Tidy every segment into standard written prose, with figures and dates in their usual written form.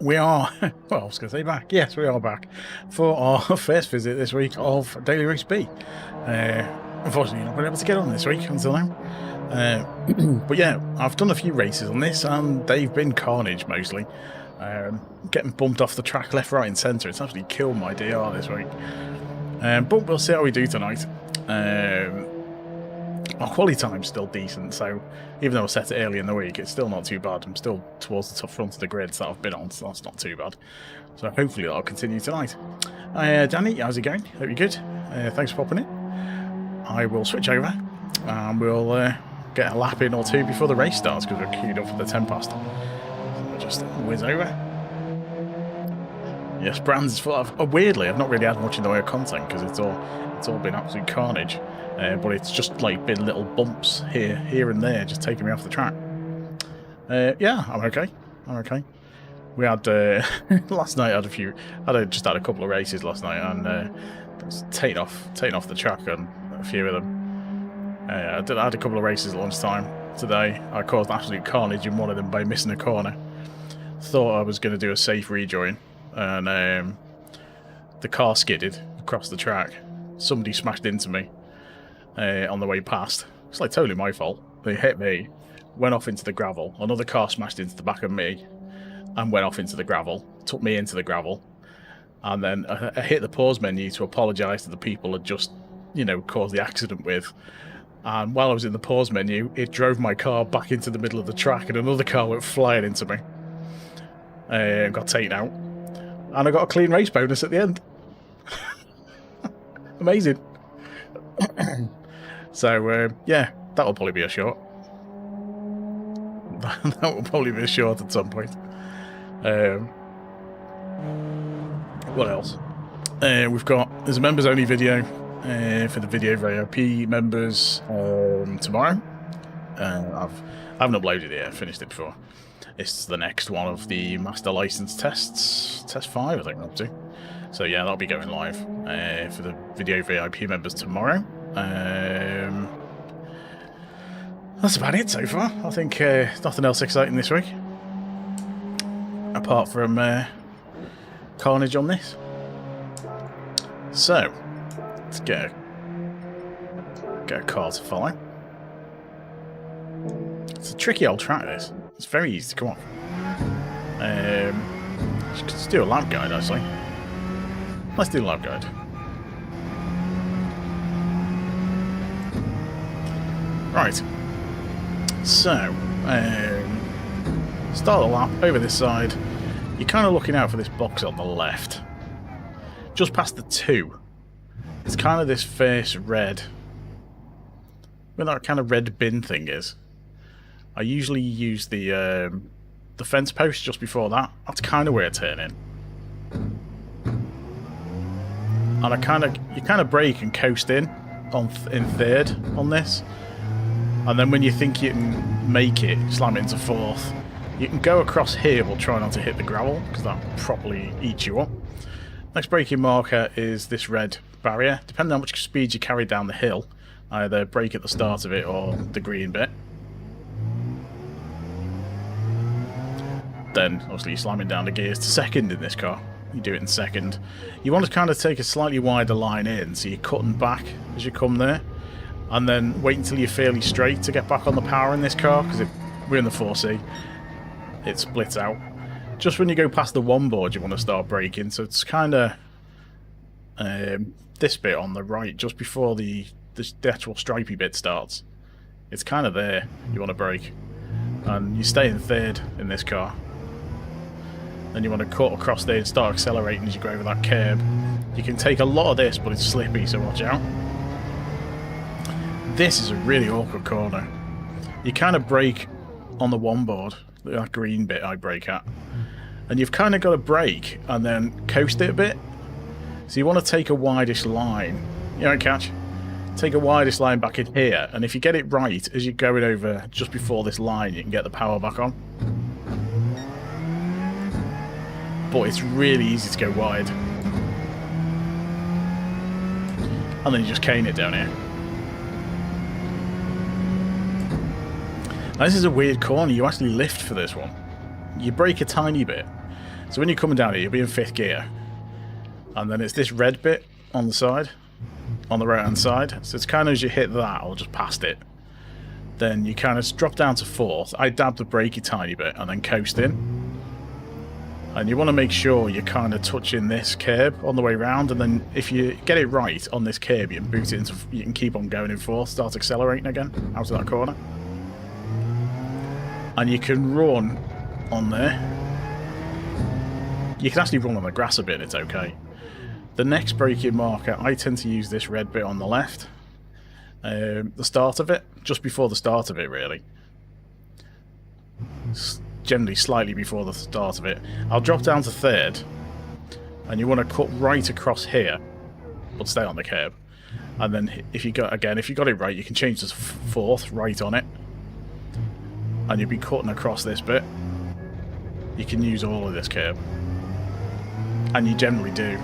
We are, well, I was going to say back. Yes, we are back for our first visit this week of Daily Race B. Unfortunately, not been able to get on this week until now. But yeah, I've done a few races on this, and they've been carnage mostly. Getting bumped off the track left, right, and centre. It's actually killed my DR this week. But we'll see how we do tonight. Our quality time's still decent, so even though I set it early in the week, it's still not too bad. I'm still towards the top front of the grids that I've been on, so that's not too bad. So hopefully that'll continue tonight. Danny, how's it going? Hope you're good. Thanks for popping in. I will switch over, and we'll get a lap in or two before the race starts, because we're queued up for the 10 past. So we'll just whiz over. Yes, Brands is full of... weirdly, I've not really had much in the way of content, because it's all been absolute carnage. But it's just like been little bumps here and there, just taking me off the track. Yeah, I'm okay. We had last night. I just had a couple of races last night, and taken off the track on a few of them. I had a couple of races at lunchtime today. I caused absolute carnage in one of them by missing a corner. Thought I was going to do a safe rejoin, and the car skidded across the track. Somebody smashed into me. On the way past. It's like totally my fault. They hit me, went off into the gravel. Another car smashed into the back of me and went off into the gravel, took me into the gravel, and then I hit the pause menu to apologise to the people I'd just, caused the accident with. And while I was in the pause menu, it drove my car back into the middle of the track, and another car went flying into me. Got taken out, and I got a clean race bonus at the end. Amazing. So, yeah, that'll probably be a short. That will probably be a short at some point. What else? There's a members-only video for the video VIP members tomorrow. I haven't uploaded it yet, I finished it before. It's the next one of the Master License tests, Test 5, I think I'm up to. So, yeah, that'll be going live for the video VIP members tomorrow. That's about it so far. I think nothing else exciting this week, apart from carnage on this. So let's get a car to follow. It's a tricky old track, this. It's very easy to come off. Let's do a lap guide, actually. Let's do a lap guide. Right, so, start the lap over this side. You're kind of looking out for this box on the left. Just past the 2. It's kind of this first red, where that kind of red bin thing is. I usually use the fence post just before that. That's kind of where I turn in. And you kind of brake and coast in third on this. And then when you think you can make it, slam it into fourth, you can go across here, but try not to hit the gravel, because that properly eats you up. Next braking marker is this red barrier. Depending on how much speed you carry down the hill, either brake at the start of it or the green bit. Then, obviously, you're slamming down the gears to second in this car. You do it in second. You want to kind of take a slightly wider line in, so you're cutting back as you come there. And then wait until you're fairly straight to get back on the power in this car, because if we're in the 4C, it splits out. Just when you go past the one board, you want to start braking. So it's kind of this bit on the right, just before the actual stripy bit starts. It's kind of there. You want to brake, and you stay in third in this car. Then you want to cut across there and start accelerating as you go over that curb. You can take a lot of this, but it's slippy, so watch out. This is a really awkward corner. You kind of brake on the one board, that green bit I brake at, and you've kind of got to brake and then coast it a bit. So you want to take a wideish line. You know, catch? Take a wideish line back in here, and if you get it right as you're going over just before this line, you can get the power back on. But it's really easy to go wide. And then you just cane it down here. Now, this is a weird corner. You actually lift for this one. You brake a tiny bit. So when you're coming down here, you'll be in 5th gear. And then it's this red bit on the side, on the right-hand side. So it's kind of as you hit that, or just past it, then you kind of drop down to 4th. I dab the brake a tiny bit and then coast in. And you want to make sure you're kind of touching this curb on the way round, and then if you get it right on this curb, you can boot it into, you can keep on going in 4th, start accelerating again out of that corner. And you can run on there. You can actually run on the grass a bit, it's okay. The next braking marker, I tend to use this red bit on the left. The start of it, just before the start of it, really. Generally slightly before the start of it. I'll drop down to 3rd, and you want to cut right across here, but stay on the curb. And then if you got it right, you can change to 4th, right on it, and you'll be cutting across this bit. You can use all of this curb, and you generally do.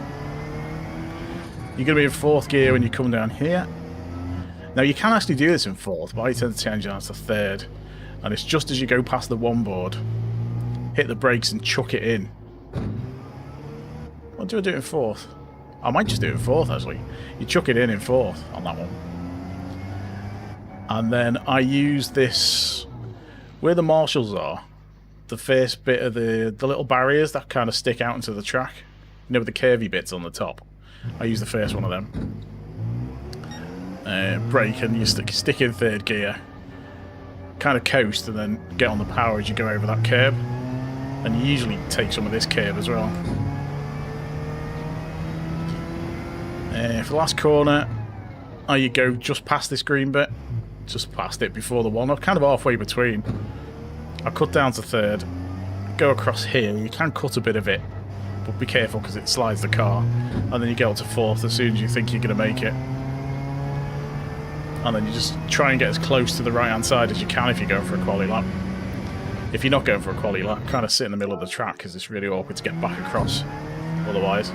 You're going to be in 4th gear when you come down here. Now you can actually do this in 4th, but I tend to change that to 3rd. And it's just as you go past the one board, hit the brakes and chuck it in. What do I do it in 4th? I might just do it in 4th, actually. You chuck it in 4th on that one. And then I use this, where the marshals are, the first bit of the little barriers that kind of stick out into the track. You know, with the curvy bits on the top. I use the first one of them. Brake, and you stick in 3rd gear. Kind of coast and then get on the power as you go over that curb, and you usually take some of this curb as well. For the last corner, you go just past this green bit, just past it before the one, or kind of halfway between. I cut down to 3rd, go across here. You can cut a bit of it, but be careful because it slides the car, and then you get up to 4th as soon as you think you're going to make it. And then you just try and get as close to the right-hand side as you can if you're going for a quali lap. If you're not going for a quali lap, kind of sit in the middle of the track because it's really awkward to get back across otherwise.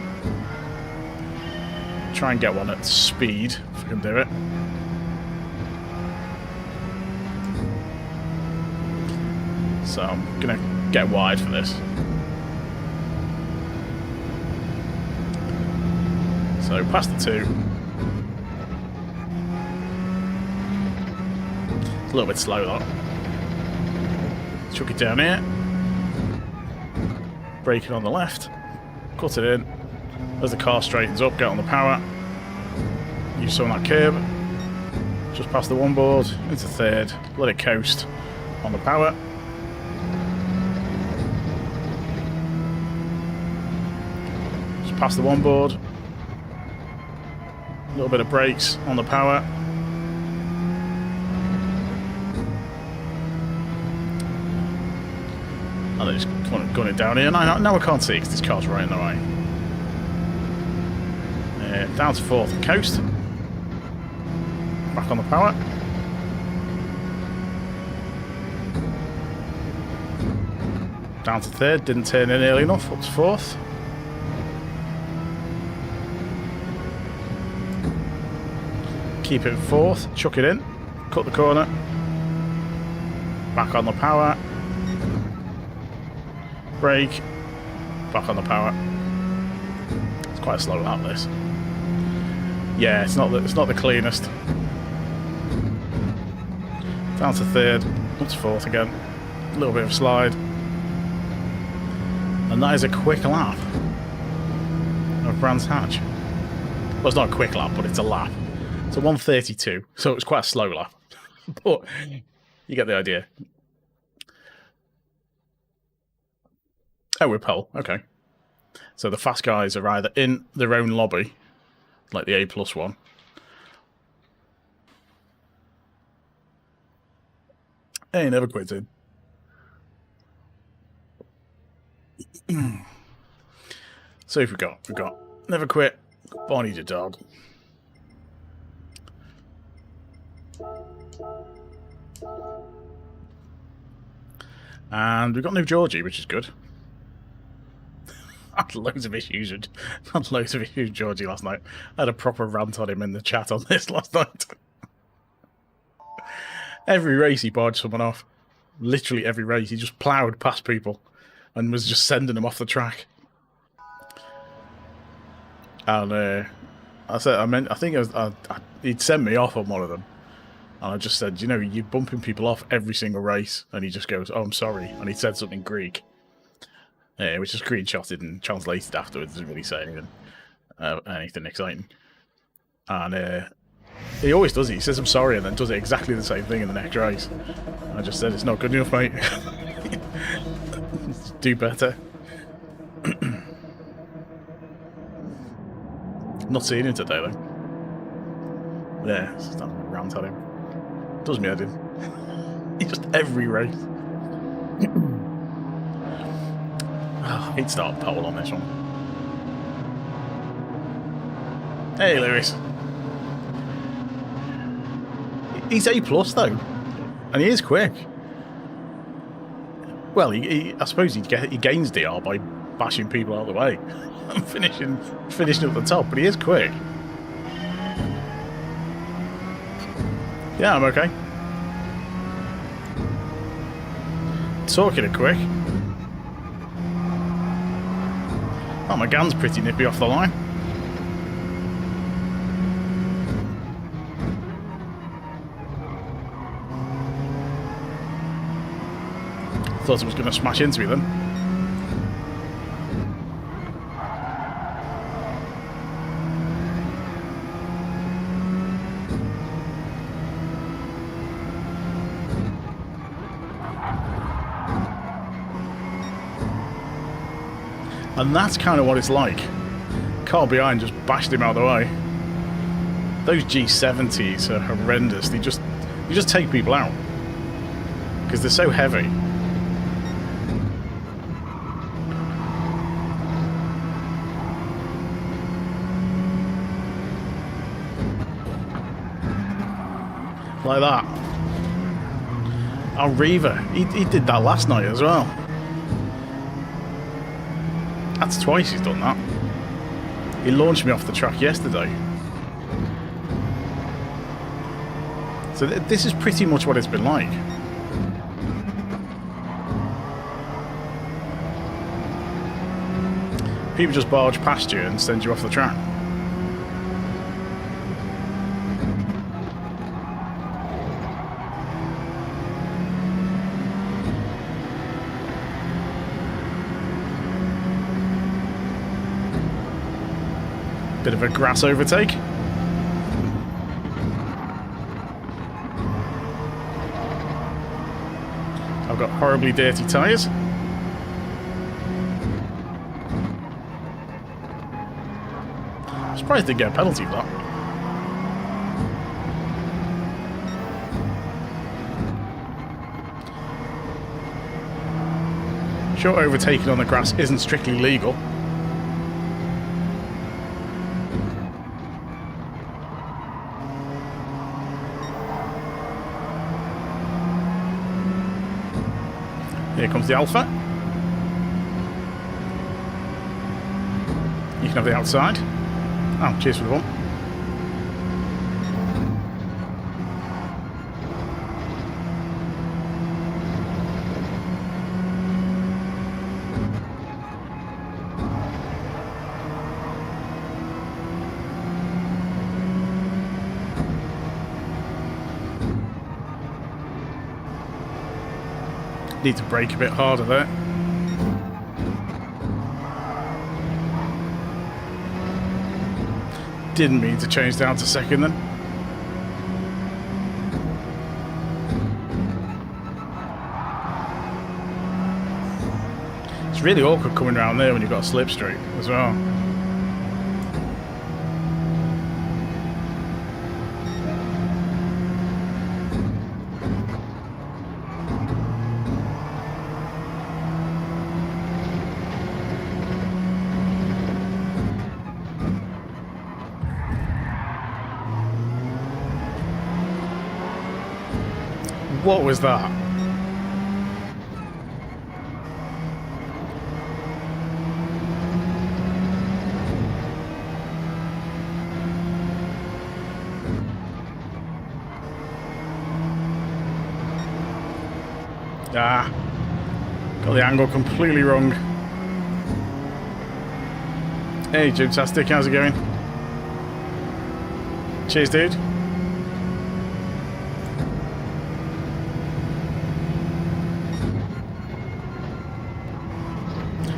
Try and get one at speed if you can do it. So I'm going to get wide for this. So past the 2. A little bit slow though. Chuck it down here. Brake it on the left. Cut it in. As the car straightens up, get on the power. Use some of that curb. Just past the one board, into 3rd. Let it coast on the power. Just past the one board. A little bit of brakes on the power. And then just gun it down here. Now I can't see because this car's right in the way. Down to 4th and coast. Back on the power. Down to 3rd. Didn't turn in early enough. Up to 4th. Keep it in 4th. Chuck it in. Cut the corner. Back on the power. Brake, back on the power. It's quite a slow lap, this. Yeah, it's not the cleanest. Down to 3rd, up to 4th again. A little bit of slide. And that is a quick lap of Brands Hatch. Well, it's not a quick lap, but it's a lap. It's a 1:32, so it was quite a slow lap. But you get the idea. Oh, we're pole. Okay. So the fast guys are either in their own lobby, like the A+ one, hey, never quits in. So if we've got Never Quit, Bonnie the Dog. And we've got New Georgie, which is good. I had loads of issues with Georgie last night. I had a proper rant on him in the chat on this last night. Every race he barged someone off. Literally every race. He just ploughed past people. and was just sending them off the track. And I said, I think he'd sent me off on one of them, and I just said, you know, you're bumping people off every single race, and he just goes, oh, I'm sorry, and he said something Greek, which is screenshotted and translated afterwards. Doesn't really say anything exciting, and he always does it. He says I'm sorry, and then does it exactly the same thing in the next race. I just said it's not good enough, mate. Do better. Not seeing him today though. Yeah, it's just having a rant at him. Does me head in. He's just every race. Oh, he'd start pole on this one. Hey, Lewis. He's A+ though, and he is quick. Well, I suppose he gains DR by bashing people out of the way and finishing at the top, but he is quick. Yeah, I'm okay. Talking of quick. Oh, my gun's pretty nippy off the line. Thought it was going to smash into me then. And that's kind of what it's like. Car behind just bashed him out of the way. Those G70s are horrendous. You just take people out because they're so heavy. Like that. AVerMedia, he did that last night as well. That's twice he's done that. He launched me off the track yesterday. So this is pretty much what it's been like. People just barge past you and send you off the track. Bit of a grass overtake. I've got horribly dirty tyres. I'm surprised I didn't get a penalty for that. Sure, overtaking on the grass isn't strictly legal. Here comes the Alfa. You can have the outside. Oh, cheers for the bump. Need to brake a bit harder there. Didn't mean to change down to second then. It's really awkward coming around there when you've got a slipstream as well. What was that? Got the angle completely wrong. Hey, Jibtastic, how's it going? Cheers, dude.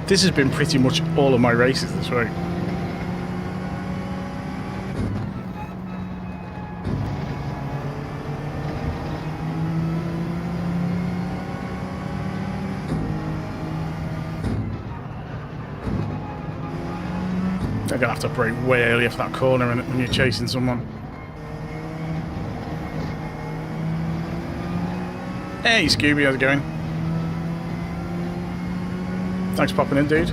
This has been pretty much all of my races this week. You're gonna have to brake way early off that corner when you're chasing someone. Hey Scooby, how's it going? Thanks for popping in, dude.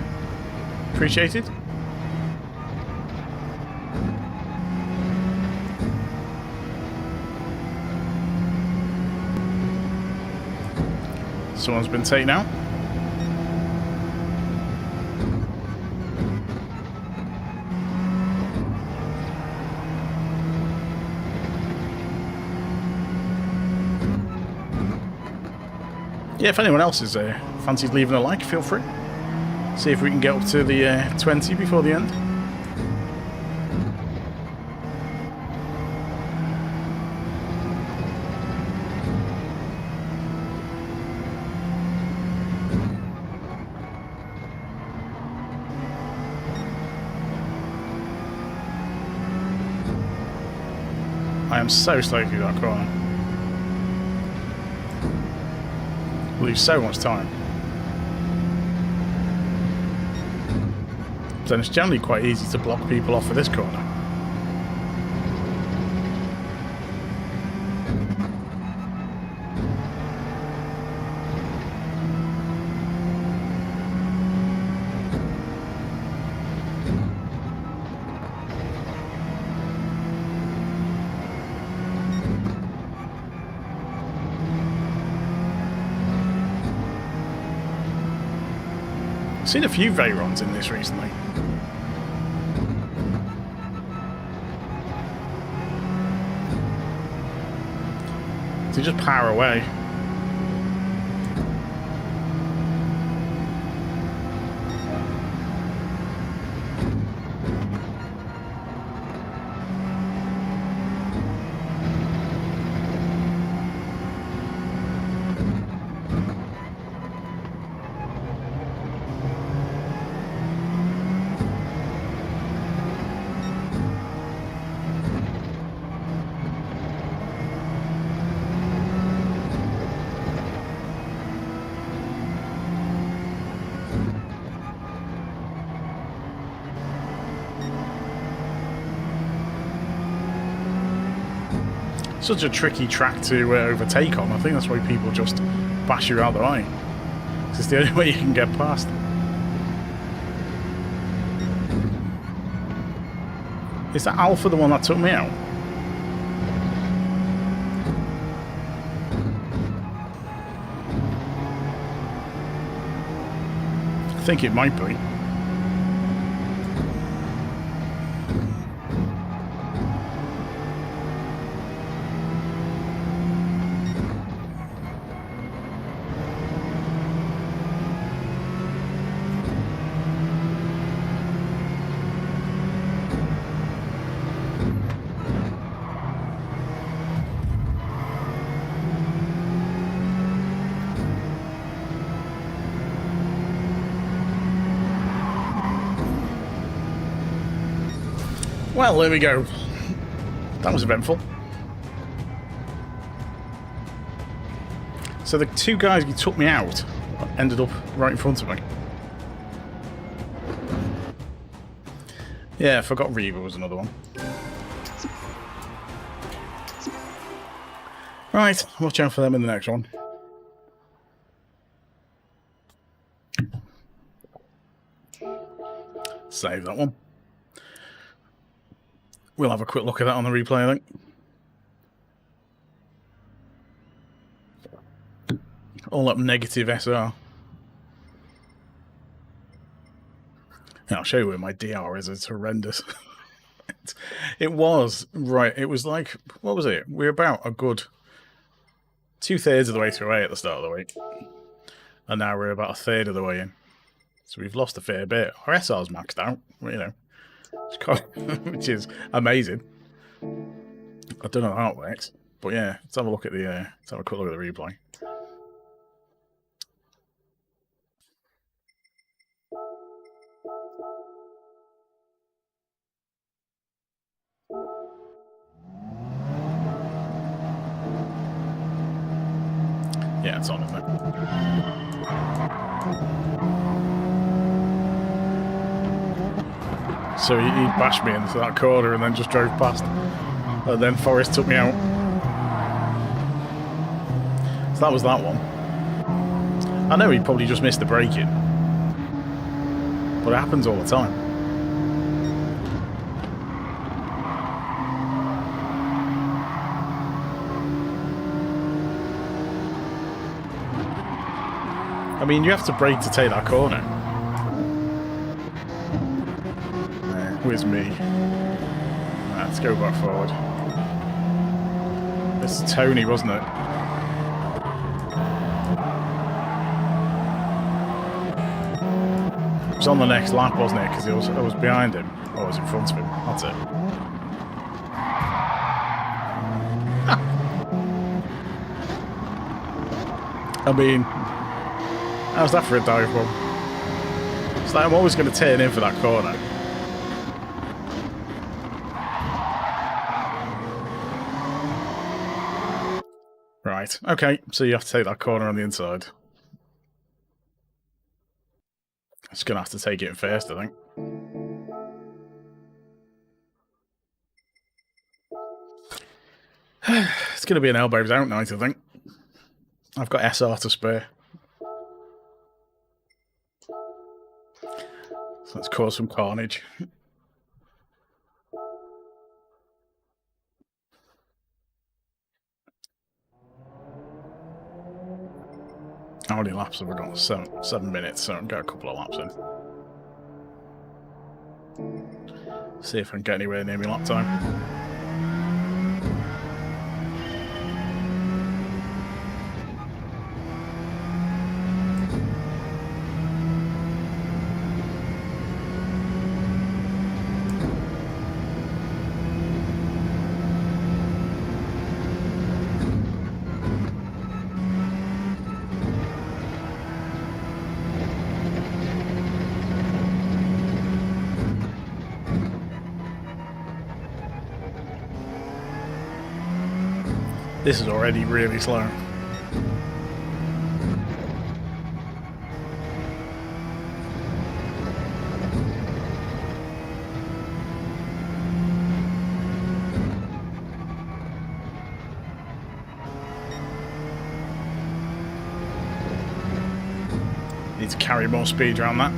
Appreciate it. Someone's been taken out. Yeah, if anyone else is fancies leaving a like, feel free. See if we can get up to the 20 before the end. I am so slow through that corner. Lose so much time. Then it's generally quite easy to block people off of this corner. I've seen a few Veyrons in this recently. They just power away. Such a tricky track to overtake on. I think that's why people just bash you out the way. It's the only way you can get past. Is that Alfa the one that took me out? I think it might be. Well, there we go. That was eventful. So the two guys who took me out ended up right in front of me. Yeah, I forgot Reva was another one. Right, watch out for them in the next one. Save that one. We'll have a quick look at that on the replay, I think. All up negative SR. And I'll show you where my DR is. It's horrendous. It was, right, it was like, what was it? We're about a good 2/3 of the way through A at the start of the week. And now we're about a third of the way in. So we've lost a fair bit. Our SR's maxed out, you know, which is amazing. I don't know how it works, but yeah, let's have a look at the, let's have a quick look at the replay. Yeah, it's on, isn't it? So he bashed me into that corner and then just drove past. And then Forrest took me out. So that was that one. I know he probably just missed the braking, but it happens all the time. I mean, you have to brake to take that corner. Where's me? Right, let's go back forward. This is Tony, wasn't it? It was on the next lap, wasn't it? Because I was behind him. Or I was in front of him. That's it. I mean, how's that for a dive bomb? It's like I'm always going to turn in for that corner. Right, okay, so you have to take that corner on the inside. Just going to have to take it in first, I think. It's going to be an elbows out night, I think. I've got SR to spare. So let's cause some carnage. How many laps have we got? 7 minutes, so I can get a couple of laps in. See if I can get anywhere near my lap time. This is already really slow. Need to carry more speed around that.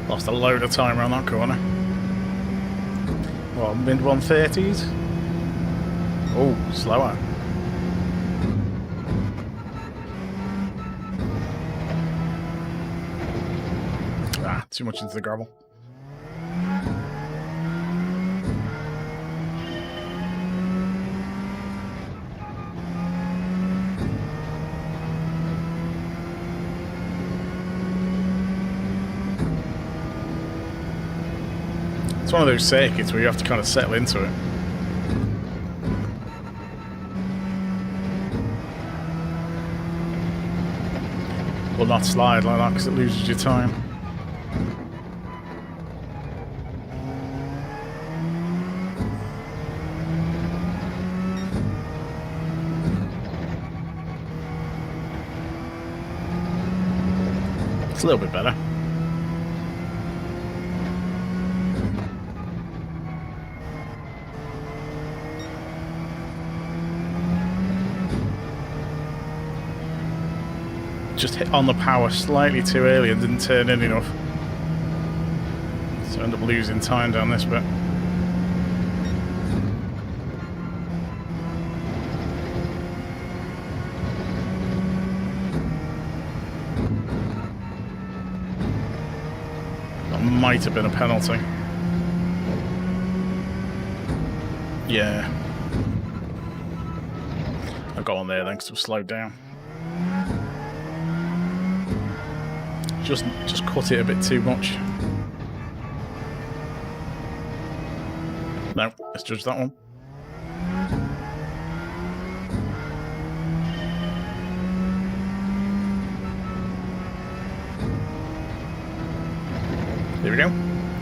Lost a load of time around that corner. Well, mid 130s. Oh, slower. Ah, too much into the gravel. It's one of those circuits where you have to kind of settle into it. Well, not slide like that because it loses your time. It's a little bit better. Just hit on the power slightly too early and didn't turn in enough. So I end up losing time down this bit. That might have been a penalty. Yeah. I got on there then because it was slowed down. Just cut it a bit too much. No, let's judge that one. There we go.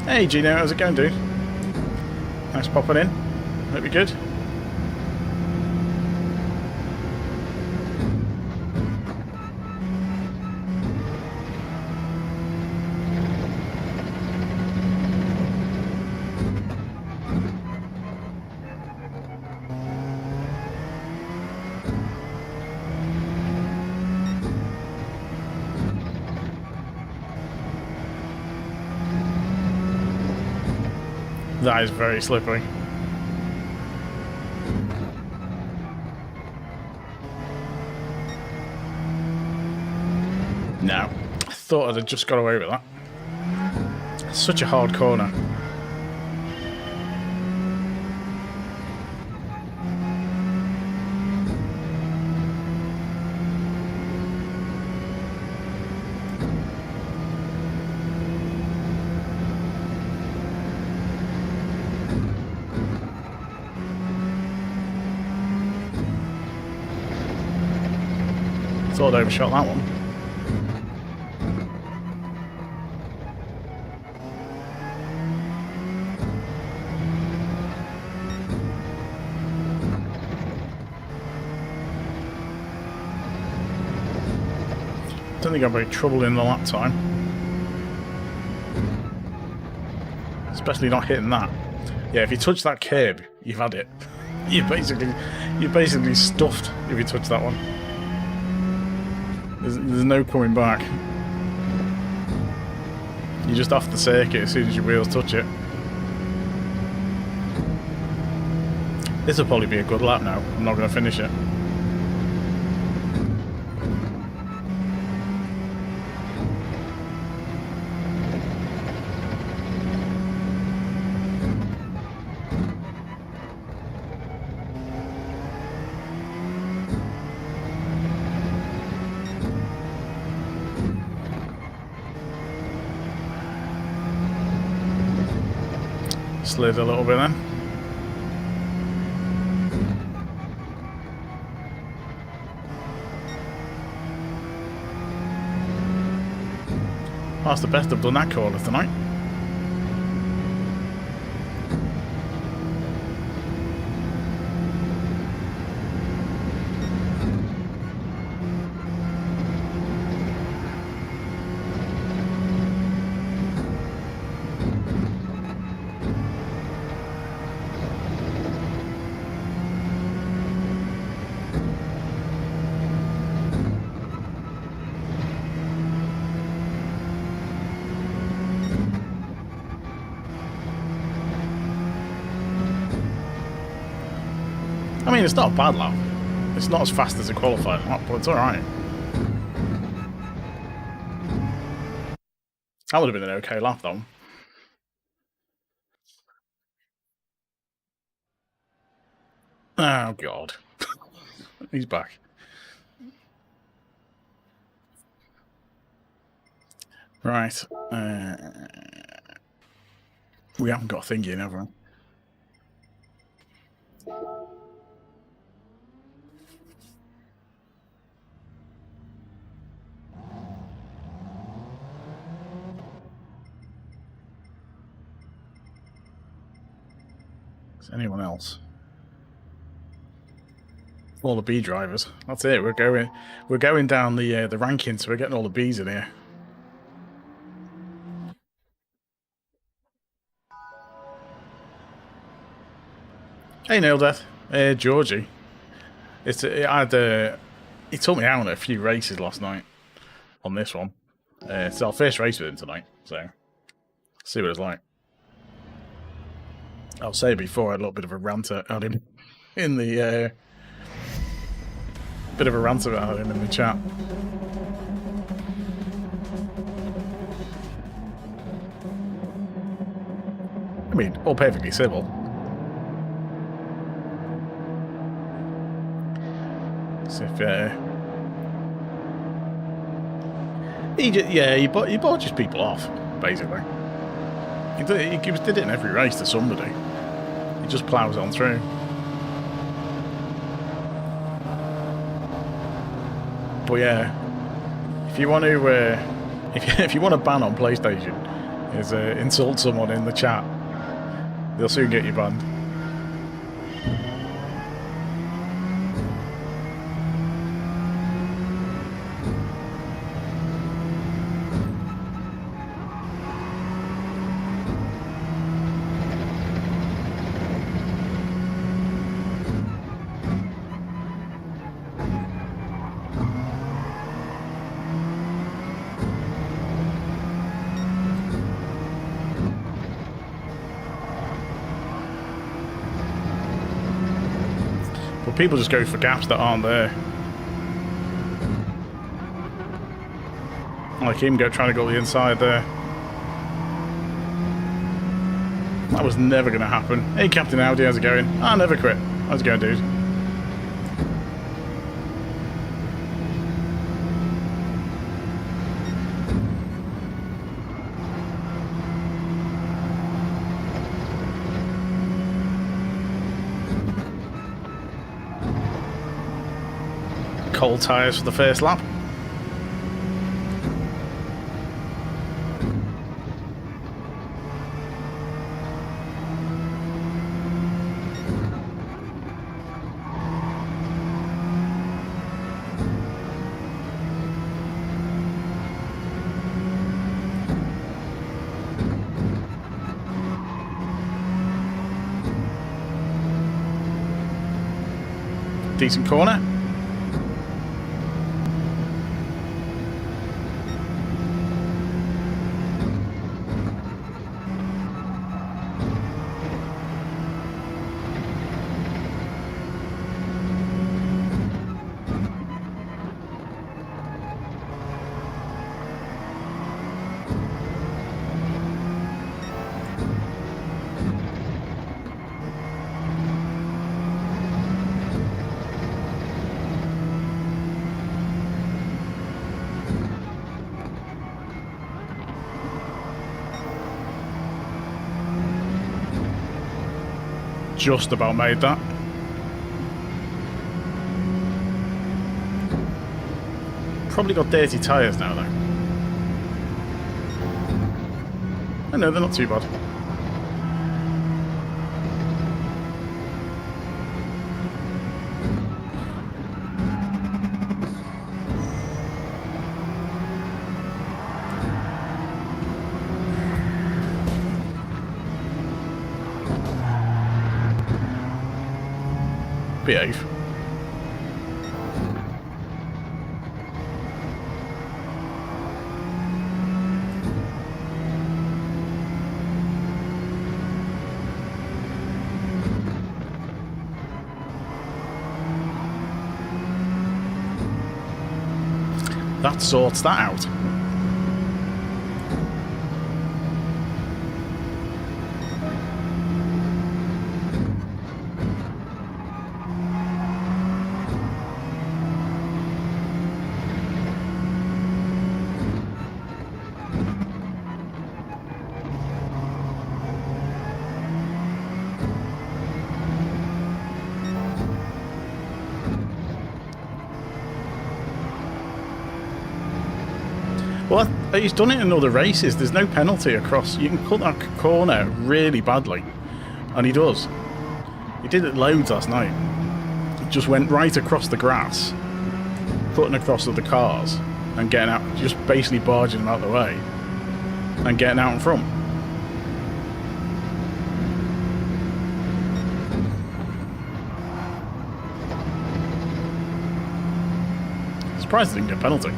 Hey Gino, how's it going, dude? Thanks for popping in. Hope you're good. That is very slippery. No. I thought I'd have just got away with that. It's such a hard corner. Thought I'd overshot that one. Don't think I've had trouble in the lap time. Especially not hitting that. Yeah, if you touch that curb, you've had it. You're basically stuffed if you touch that one. There's no coming back. You're just off the circuit as soon as your wheels touch it. This will probably be a good lap now. I'm not going to finish it. Slid a little bit then. That's the best I've done that corner tonight. I mean, it's not a bad lap. It's not as fast as a qualifying lap, but it's alright. That would have been an okay lap, though. Oh, God. He's back. Right. We haven't got a thingy in, have we? Is anyone else? All the B drivers. That's it. We're going down the rankings, so we're getting all the Bs in here. Hey, Nail Death. Georgie. He took me out on a few races last night on this one. It's our first race with him tonight, so see what it's like. I'll say before I had a little bit of a rant at him in the bit of a rant about him in the chat. I mean, all perfectly civil. So if he barges people off, basically. He did it in every race to somebody. He just plows on through. But yeah, if you want to, if you want to ban on PlayStation, is insult someone in the chat, they'll soon get you banned. People just go for gaps that aren't there. Like him trying to go the inside there. That was never going to happen. Hey Captain Audi, how's it going? I never quit. How's it going, dude? Cold tyres for the first lap. Decent corner. Just about made that. Probably got dirty tyres now though. Oh no, they're not too bad. Behave. That sorts that out. Well, he's done it in other races. There's no penalty across. You can cut that corner really badly. And he does. He did it loads last night. He just went right across the grass, cutting across other cars, and getting out, just basically barging them out of the way, and getting out in front. surprised I didn't get a penalty.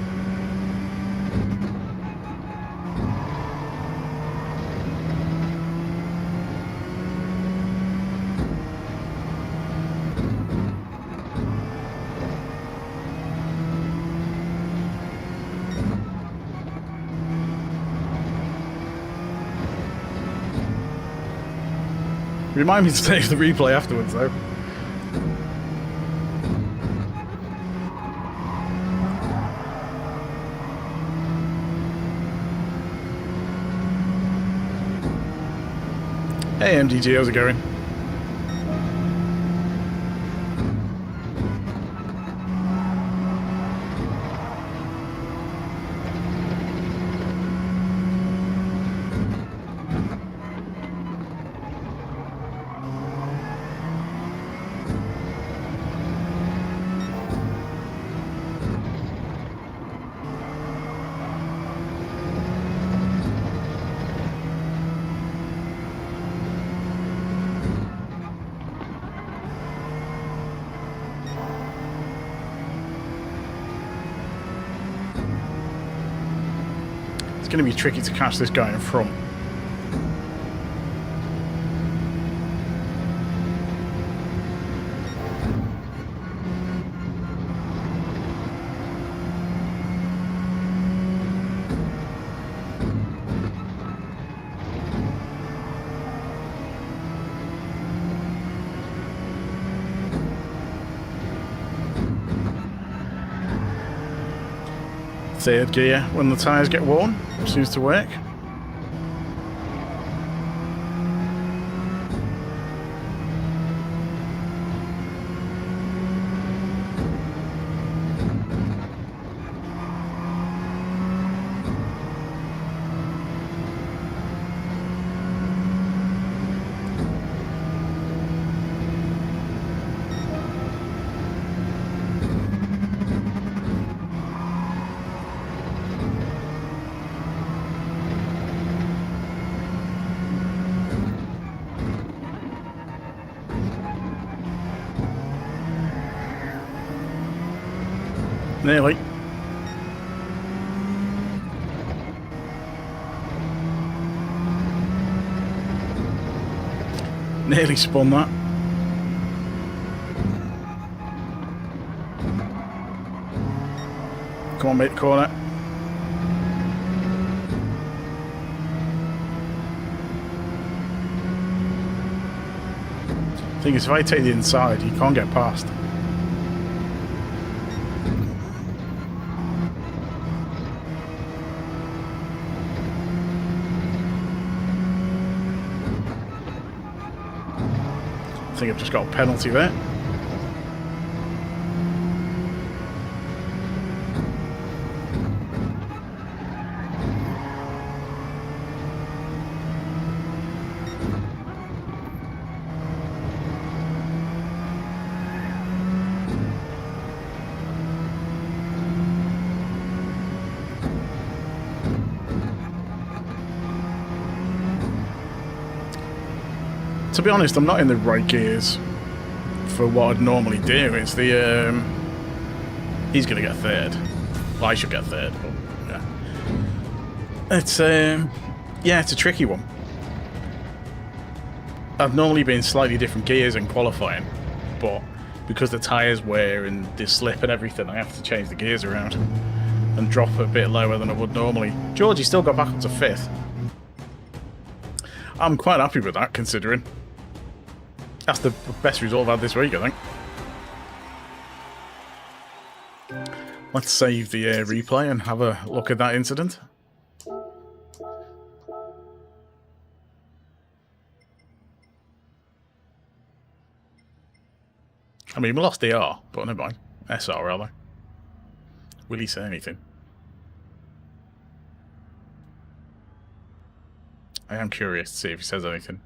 Remind me to save the replay afterwards, though. Hey MDG, how's it going? It's going to be tricky to catch this guy in front. Third gear when the tyres get worn, seems to work. Nearly. Nearly spun that. Come on, mate, the corner. Thing is, if I take the inside, you can't get past. I think I've just got a penalty there. To be honest, I'm not in the right gears for what I'd normally do. It's the he's gonna get third. Well, I should get third, but yeah. It's yeah, it's a tricky one. I've normally been slightly different gears in qualifying, but because the tyres wear and the slip and everything, I have to change the gears around and drop a bit lower than I would normally. Georgie still got back up to 5th. I'm quite happy with that, considering. That's the best result I've had this week, I think. Let's save the replay and have a look at that incident. I mean, we lost the R, but never mind. SR, rather. Will he say anything? I am curious to see if he says anything.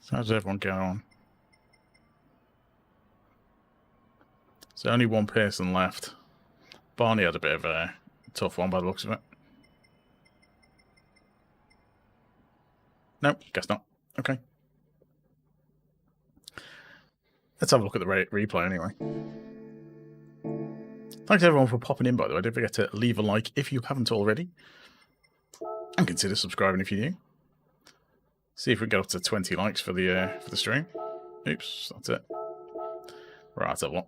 So how's everyone going on? There's only one person left. Barney had a bit of a tough one by the looks of it. No, guess not. Okay. Let's have a look at the replay anyway. Thanks everyone for popping in, by the way. Don't forget to leave a like if you haven't already. And consider subscribing if you're new. See if we get up to 20 likes for the stream. Oops, that's it. Right, that's a lot.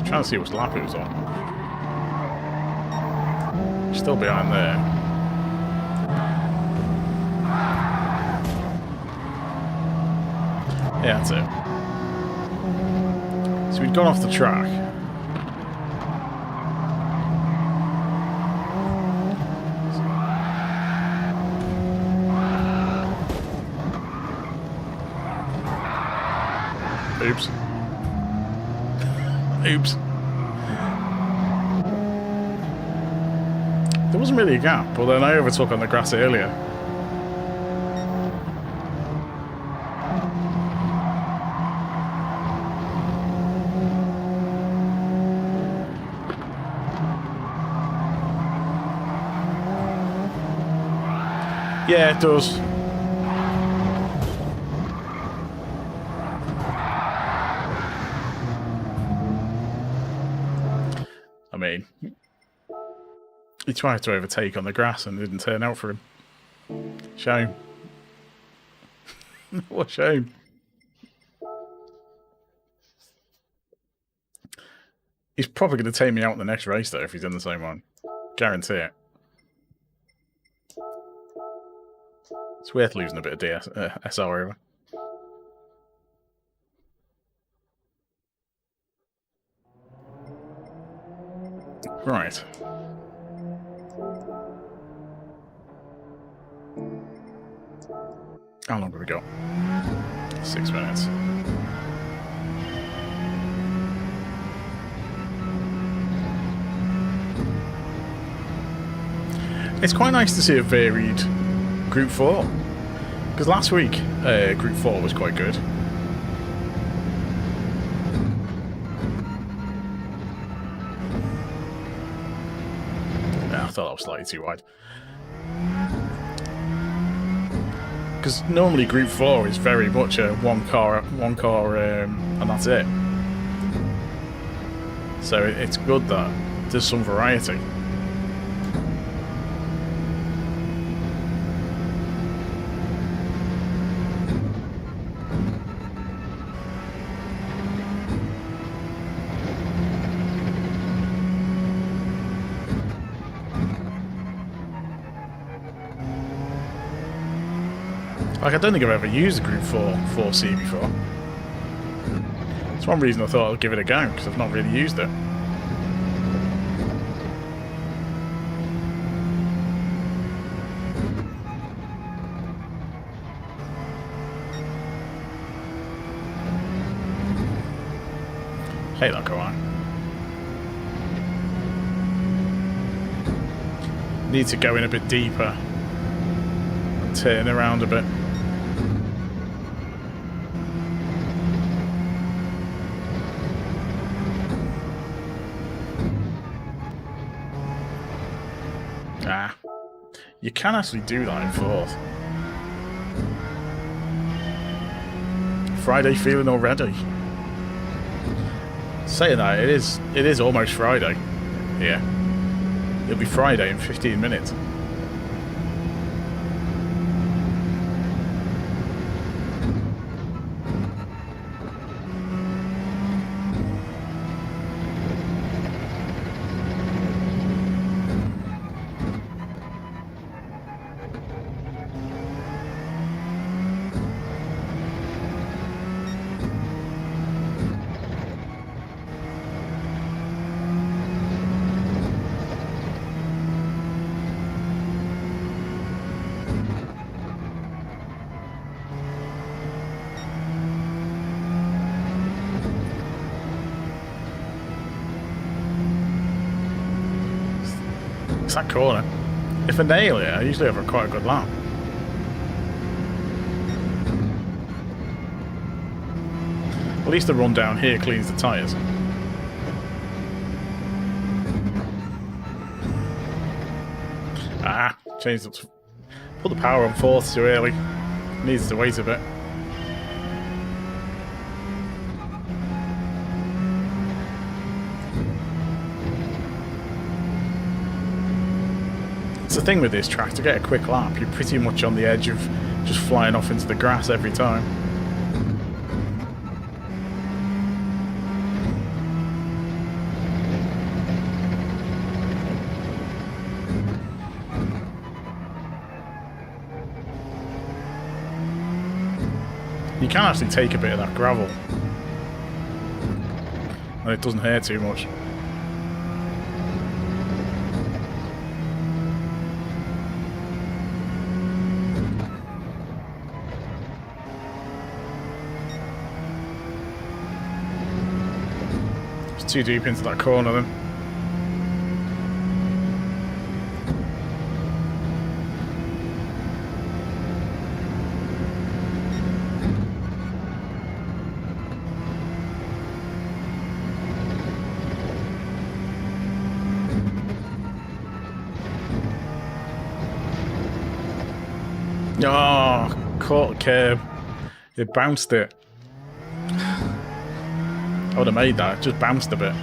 Trying to see which lap it was on. Still behind there. Yeah, that's it. So we'd gone off the track. Oops. Oops. There wasn't really a gap, but then I overtook on the grass earlier. Yeah, it does. I mean, he tried to overtake on the grass and it didn't turn out for him. Shame. What a shame. He's probably going to take me out in the next race, though, if he's in the same one. Guarantee it. It's worth losing a bit of SR over. Right. How long have we got? 6 minutes. It's quite nice to see a varied Group 4. Because last week, Group 4 was quite good. Yeah, I thought that was slightly too wide. Because normally Group 4 is very much a one car, and that's it. So it's good that there's some variety. Like, I don't think I've ever used a Group 4 4C before. It's one reason I thought I'd give it a go, because I've not really used it. Hey, look, go on. Need to go in a bit deeper and turn around a bit. Ah, you can actually do that in fourth. Friday feeling already. Saying that, it is almost Friday. Yeah. It'll be Friday in 15 minutes. That corner. If I nail it, I usually have quite a good lap. At least the run down here cleans the tyres. Ah, changed it. Put the power on fourth too early. Needs to wait a bit. It's the thing with this track, to get a quick lap, you're pretty much on the edge of just flying off into the grass every time. You can actually take a bit of that gravel, and it doesn't hurt too much. It's too deep into that corner then. Oh, caught the curb. It bounced it. I would have made that, it just bounced a bit.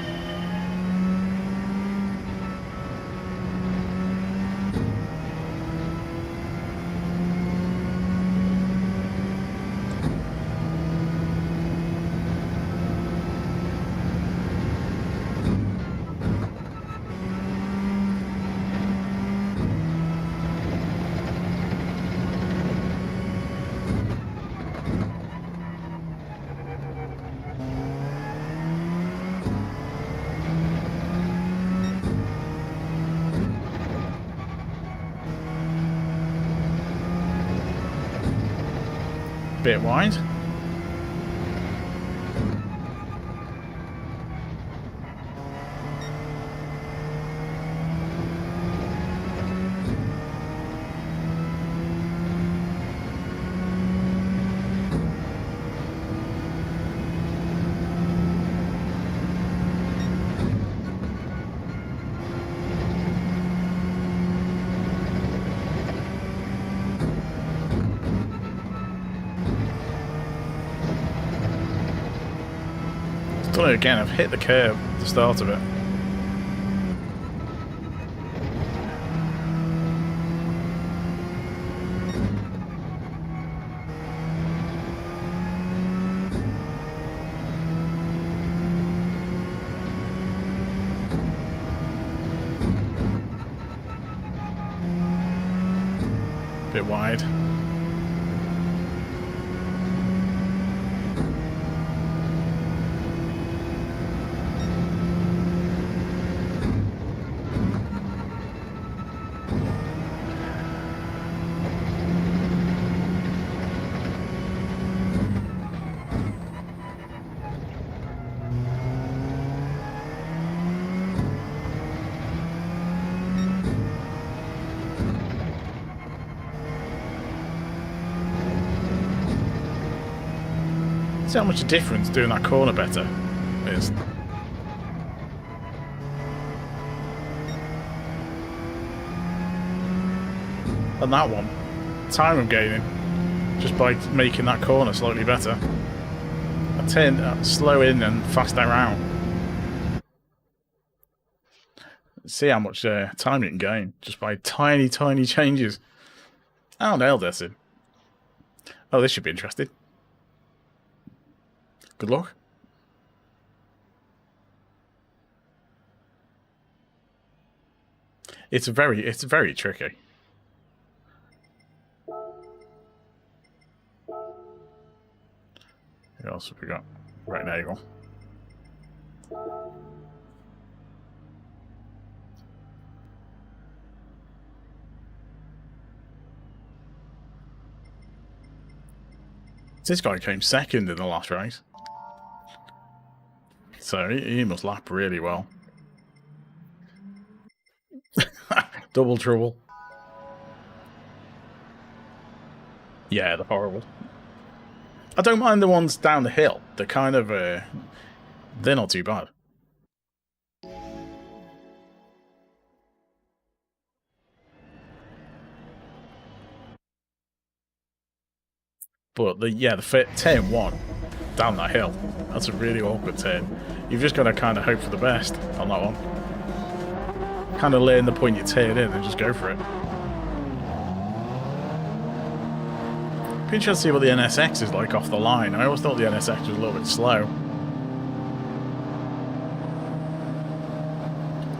Bit wide. Done it again, I've hit the curb at the start of it. Bit wide. See how much a difference doing that corner better is. And that one, time I'm gaining just by making that corner slightly better. I turn slow in and fast out. See how much time you can gain just by tiny changes. Oh, nailed this in. Oh, this should be interesting. Good luck. It's very tricky. What else have we got? Right, there you go. This guy came second in the last race. So he must lap really well. Double trouble. Yeah, they're horrible. I don't mind the ones down the hill. They're kind of they're not too bad. But the turn 1 down that hill, that's a really awkward turn. You've just got to kind of hope for the best on that one. Kind of learn the point you turn in and just go for it. Be interested to see what the NSX is like off the line. I always thought the NSX was a little bit slow.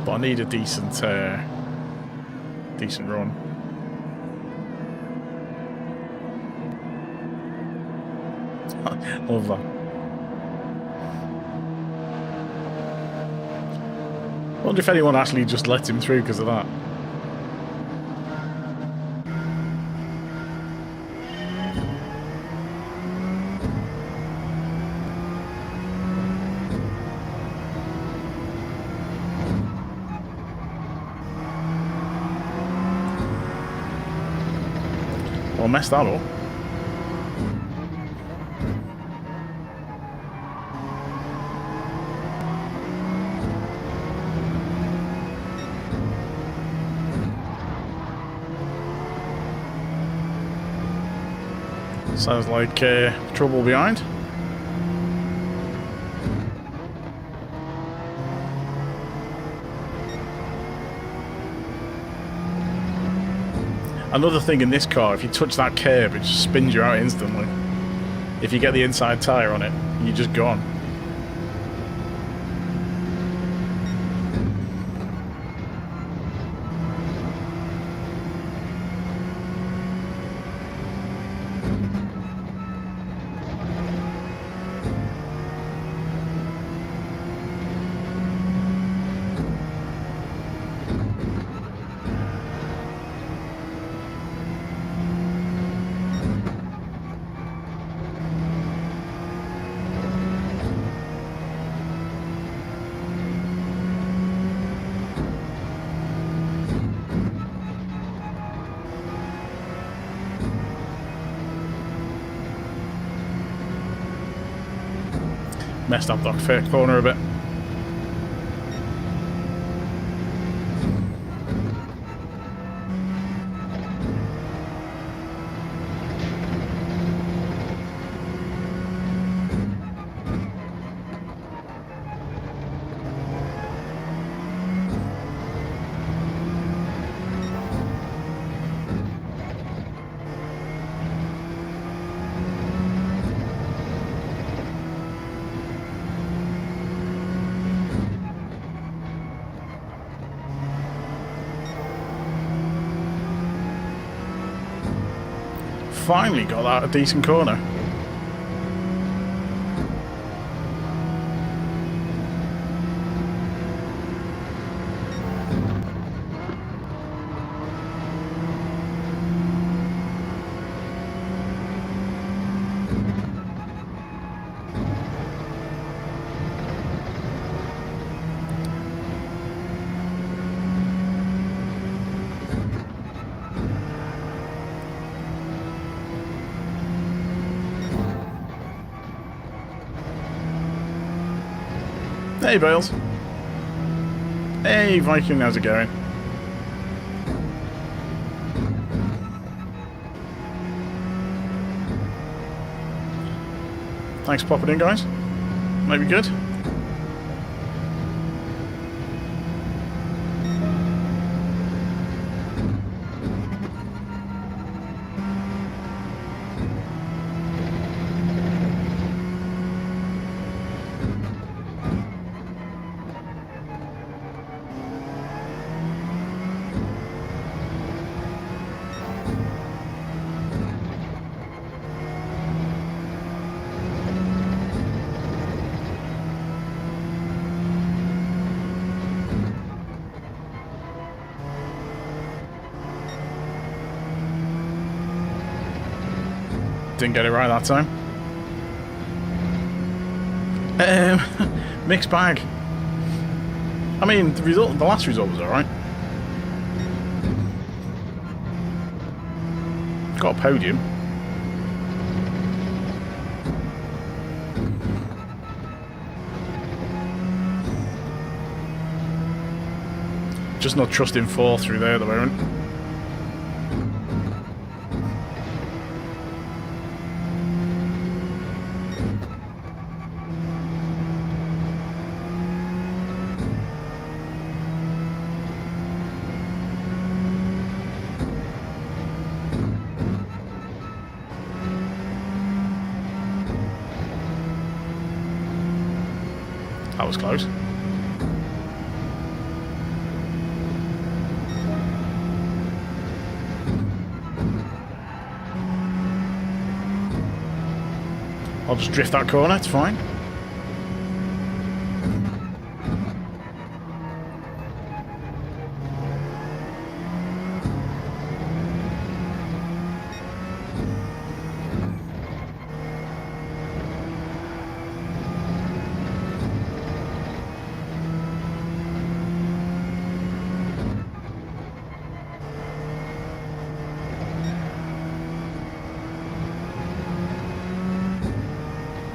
But I need a decent run. Love that. I wonder if anyone actually just lets him through because of that. Well, I messed that up. Sounds like trouble behind. Another thing in this car, if you touch that curb, it just spins you out instantly. If you get the inside tyre on it, you're just gone. Messed up that first corner a bit. Finally got out a decent corner. Hey, Bales. Hey, Viking, how's it going? Thanks for popping in, guys. Maybe good. Didn't get it right that time. Mixed bag. I mean, the last result was alright. Got a podium. Just not trusting 4 through there at the moment. That was close. I'll just drift that corner, it's fine.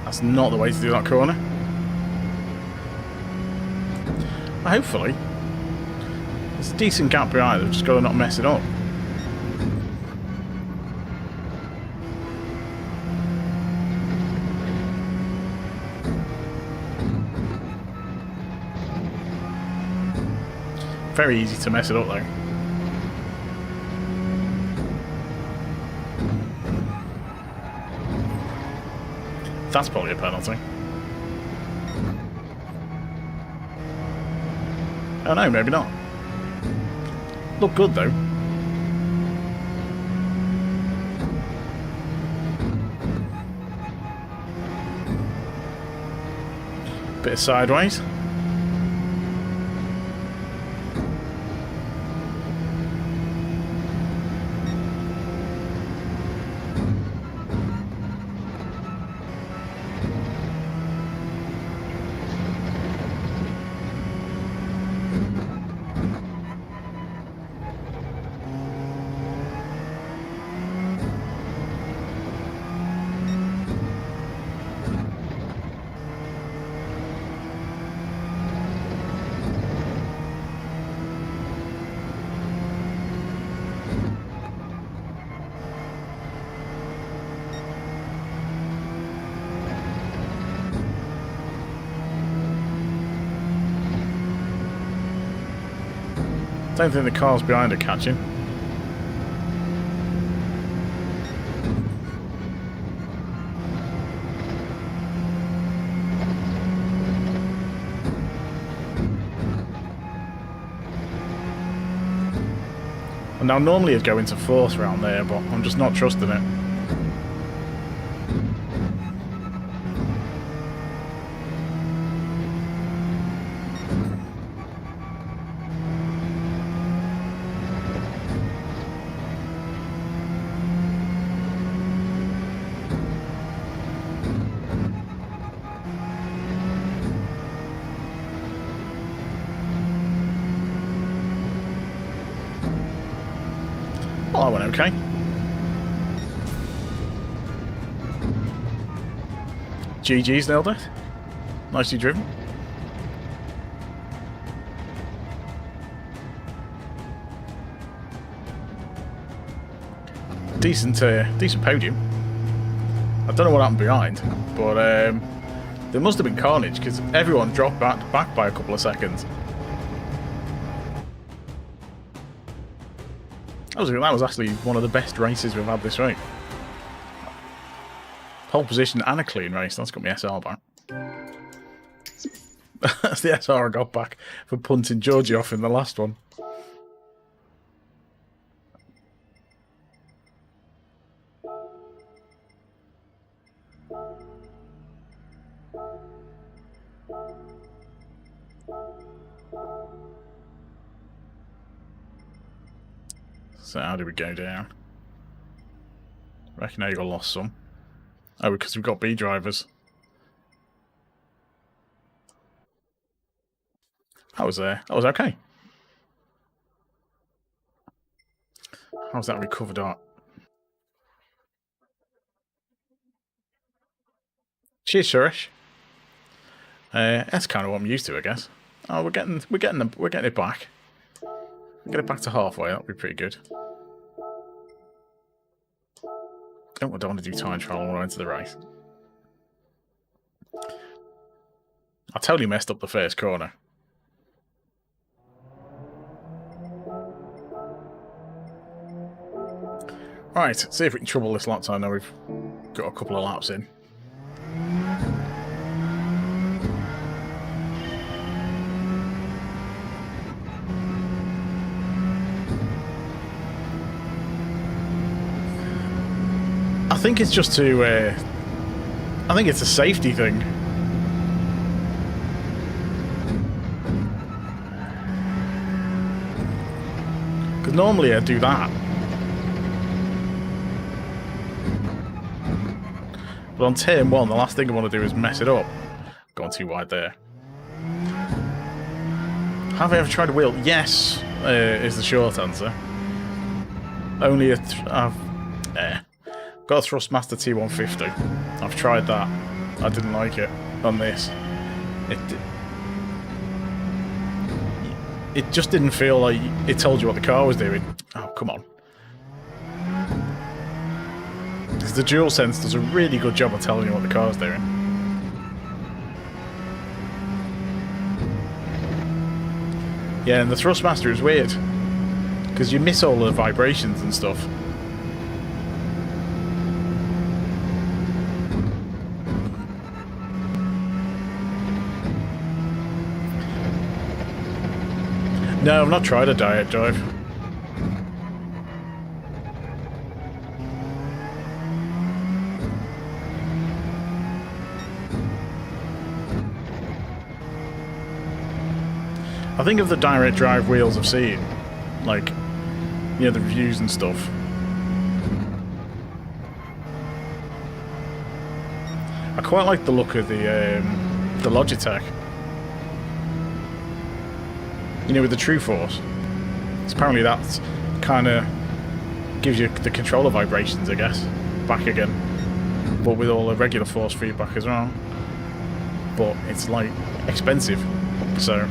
That's not the way to do that corner. Hopefully. There's a decent gap behind, I've just got to not mess it up. Very easy to mess it up though. That's probably a penalty. Oh no, maybe not. Look good though. Bit of sideways. Don't think the cars behind are catching. And now normally it'd go into fourth round there, but I'm just not trusting it. Well, that went okay. GG's nailed it. Nicely driven. Decent podium. I don't know what happened behind, but there must have been carnage because everyone dropped back by a couple of seconds. That was actually one of the best races we've had this week. Pole position and a clean race. That's got me SR back. That's the SR I got back for punting Georgie off in the last one. So how do we go down? Reckon I lost some. Oh, because we've got B drivers. That was okay. How's that recovered art? Cheers, Suresh. That's kind of what I'm used to, I guess. Oh, we're getting it back. Get it back to halfway, that'd be pretty good. Oh, I don't want to do time trial all the way into the race. I totally messed up the first corner. Right, see if we can trouble this lap time now we've got a couple of laps in. I think it's just to, I think it's a safety thing. Because normally I do that. But on turn 1, the last thing I want to do is mess it up. Gone too wide there. Have I ever tried a wheel? Yes, is the short answer. Only I've got a Thrustmaster T150. I've tried that. I didn't like it on this. It just didn't feel like it told you what the car was doing. Oh, come on. Because the DualSense does a really good job of telling you what the car's doing. Yeah, and the Thrustmaster is weird. Because you miss all the vibrations and stuff. No, I've not tried a direct drive. I think of the direct drive wheels I've seen, like, you know, the reviews and stuff. I quite like the look of the Logitech. You know, with the True Force. Apparently that kind of gives you the controller vibrations, I guess, back again. But with all the regular force feedback as well. But it's, like, expensive, so...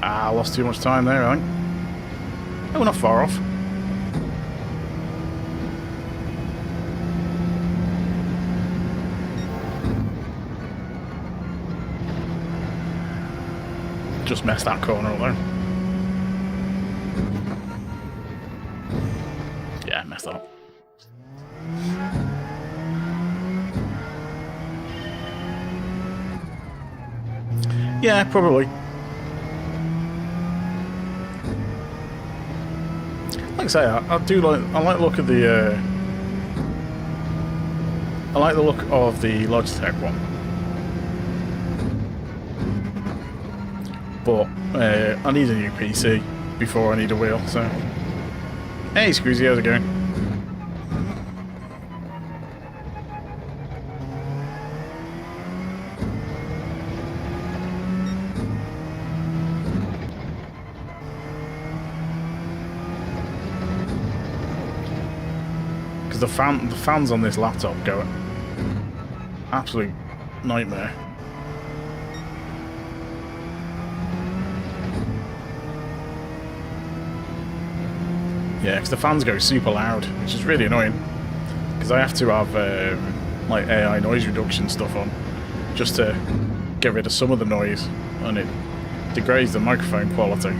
I lost too much time there, I think. Oh, we're not far off. Just messed that corner up there. Yeah, messed that up. Yeah, probably. Like I say, I do like. I like the look of the. I like the look of the Logitech one, but I need a new PC before I need a wheel. So, hey, Scroozy, how's it going? The fans on this laptop go absolute nightmare. Yeah, because the fans go super loud, which is really annoying. Because I have to have like AI noise reduction stuff on, just to get rid of some of the noise, and it degrades the microphone quality.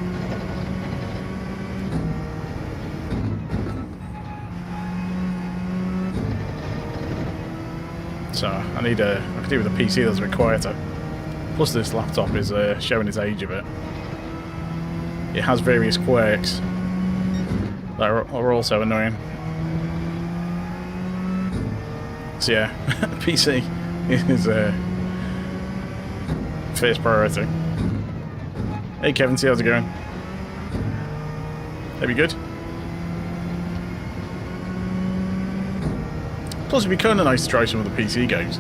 So I could do with a PC that's a bit quieter. Plus this laptop is showing its age a bit. It has various quirks that are also annoying. So yeah, PC is first priority. Hey Kevin, see how's it going? That'd be good. Plus it'd be kind of nice to try some of the PC games.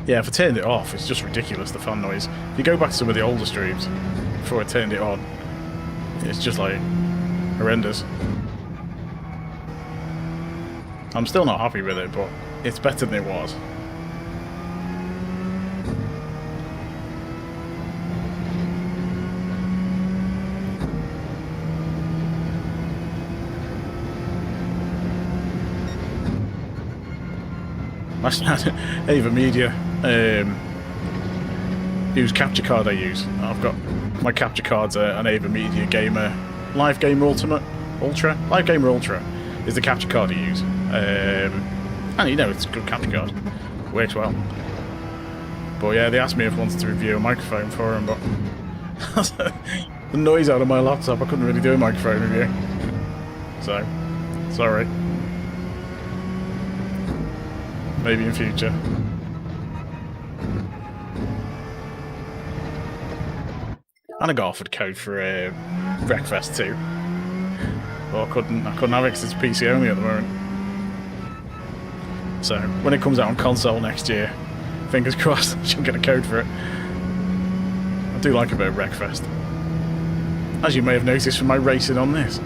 Yeah, if I turned it off, it's just ridiculous, the fan noise. If you go back to some of the older streams, before I turned it on, it's just like horrendous. I'm still not happy with it, but it's better than it was. AVerMedia, whose capture card I use. I've got my capture card's an AVerMedia Gamer Live Gamer Ultra. Live Gamer Ultra is the capture card I use, and you know it's a good capture card, works well. But yeah, they asked me if I wanted to review a microphone for them, but the noise out of my laptop, I couldn't really do a microphone review. So, sorry. Maybe in future. And I got offered code for Wreckfest too. But I couldn't have it because it's PC only at the moment. So when it comes out on console next year, fingers crossed, I should get a code for it. I do like a bit of Wreckfest, as you may have noticed from my racing on this.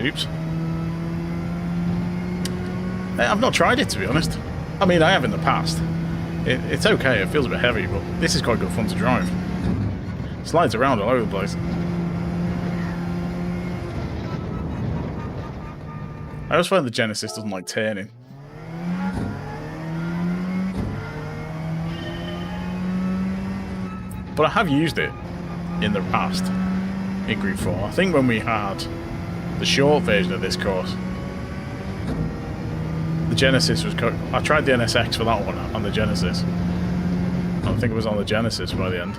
Oops. I've not tried it, to be honest. I mean, I have in the past. It's okay, it feels a bit heavy, but this is quite good fun to drive. It slides around all over the place. I always find the Genesis doesn't like turning. But I have used it in the past in Gr4. I think when we had the short version of this course, the Genesis was... I tried the NSX for that one on the Genesis. I think it was on the Genesis by the end.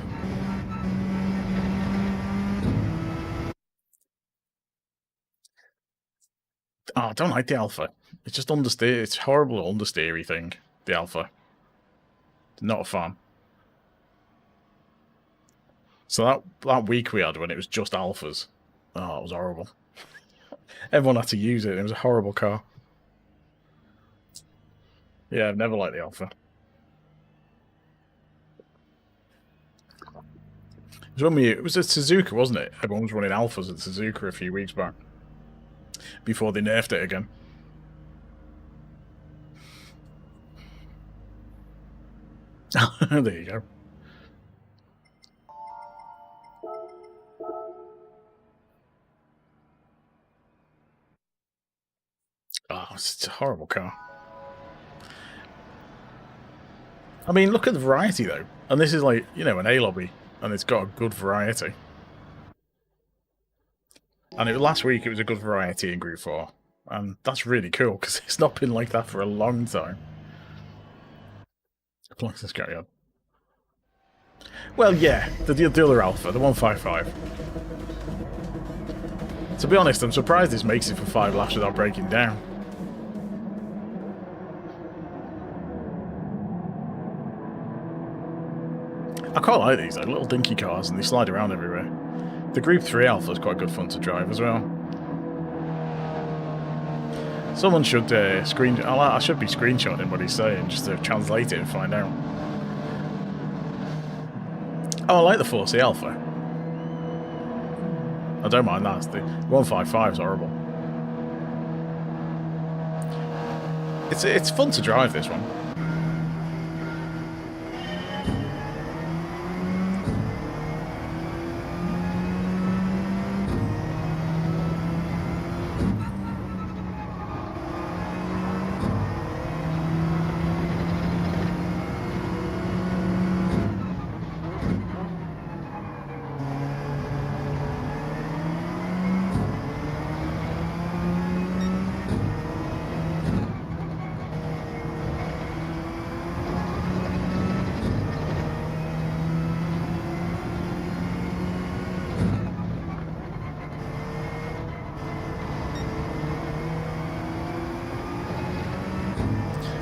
Oh, I don't like the Alpha. It's just understeer. It's horrible understeery thing, the Alpha. Not a fan. So that week we had when it was just Alphas, oh, it was horrible. Everyone had to use it. It was a horrible car. Yeah, I've never liked the Alpha. It was at Suzuka, wasn't it? Everyone was running Alphas at Suzuka a few weeks back, before they nerfed it again. There you go. Oh, it's a horrible car. I mean, look at the variety, though. And this is like, you know, an A-lobby, and it's got a good variety. And last week, it was a good variety in Gr4. And that's really cool, because it's not been like that for a long time. Let's carry on. Well, yeah, the other Alpha, the 155. To be honest, I'm surprised this makes it for 5 laps without breaking down. I quite like these, like little dinky cars, and they slide around everywhere. The Gr4 Alpha is quite good fun to drive as well. Someone should I should be screenshotting what he's saying just to translate it and find out. Oh, I like the 4C Alpha. I don't mind that. The 155 is horrible. It's fun to drive, this one.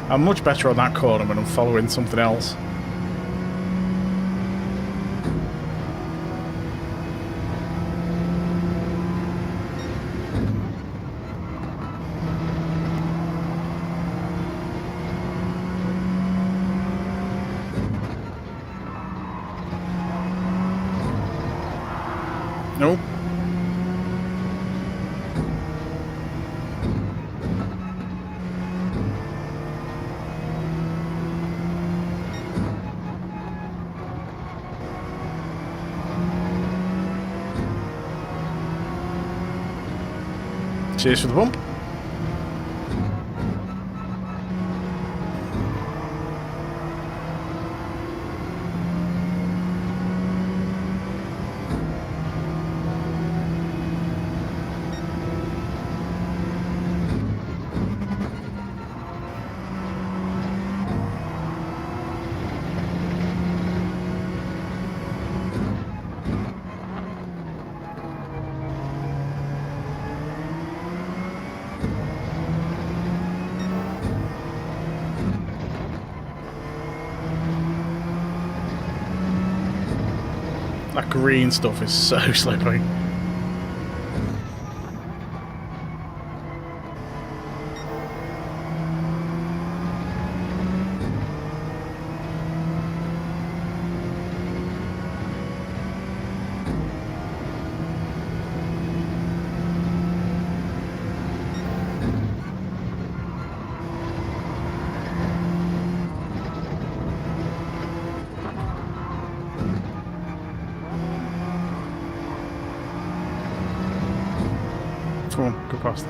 I'm much better on that corner when I'm following something else. Nope. Cheers for the bump. That green stuff is so slippery. Come on, go past.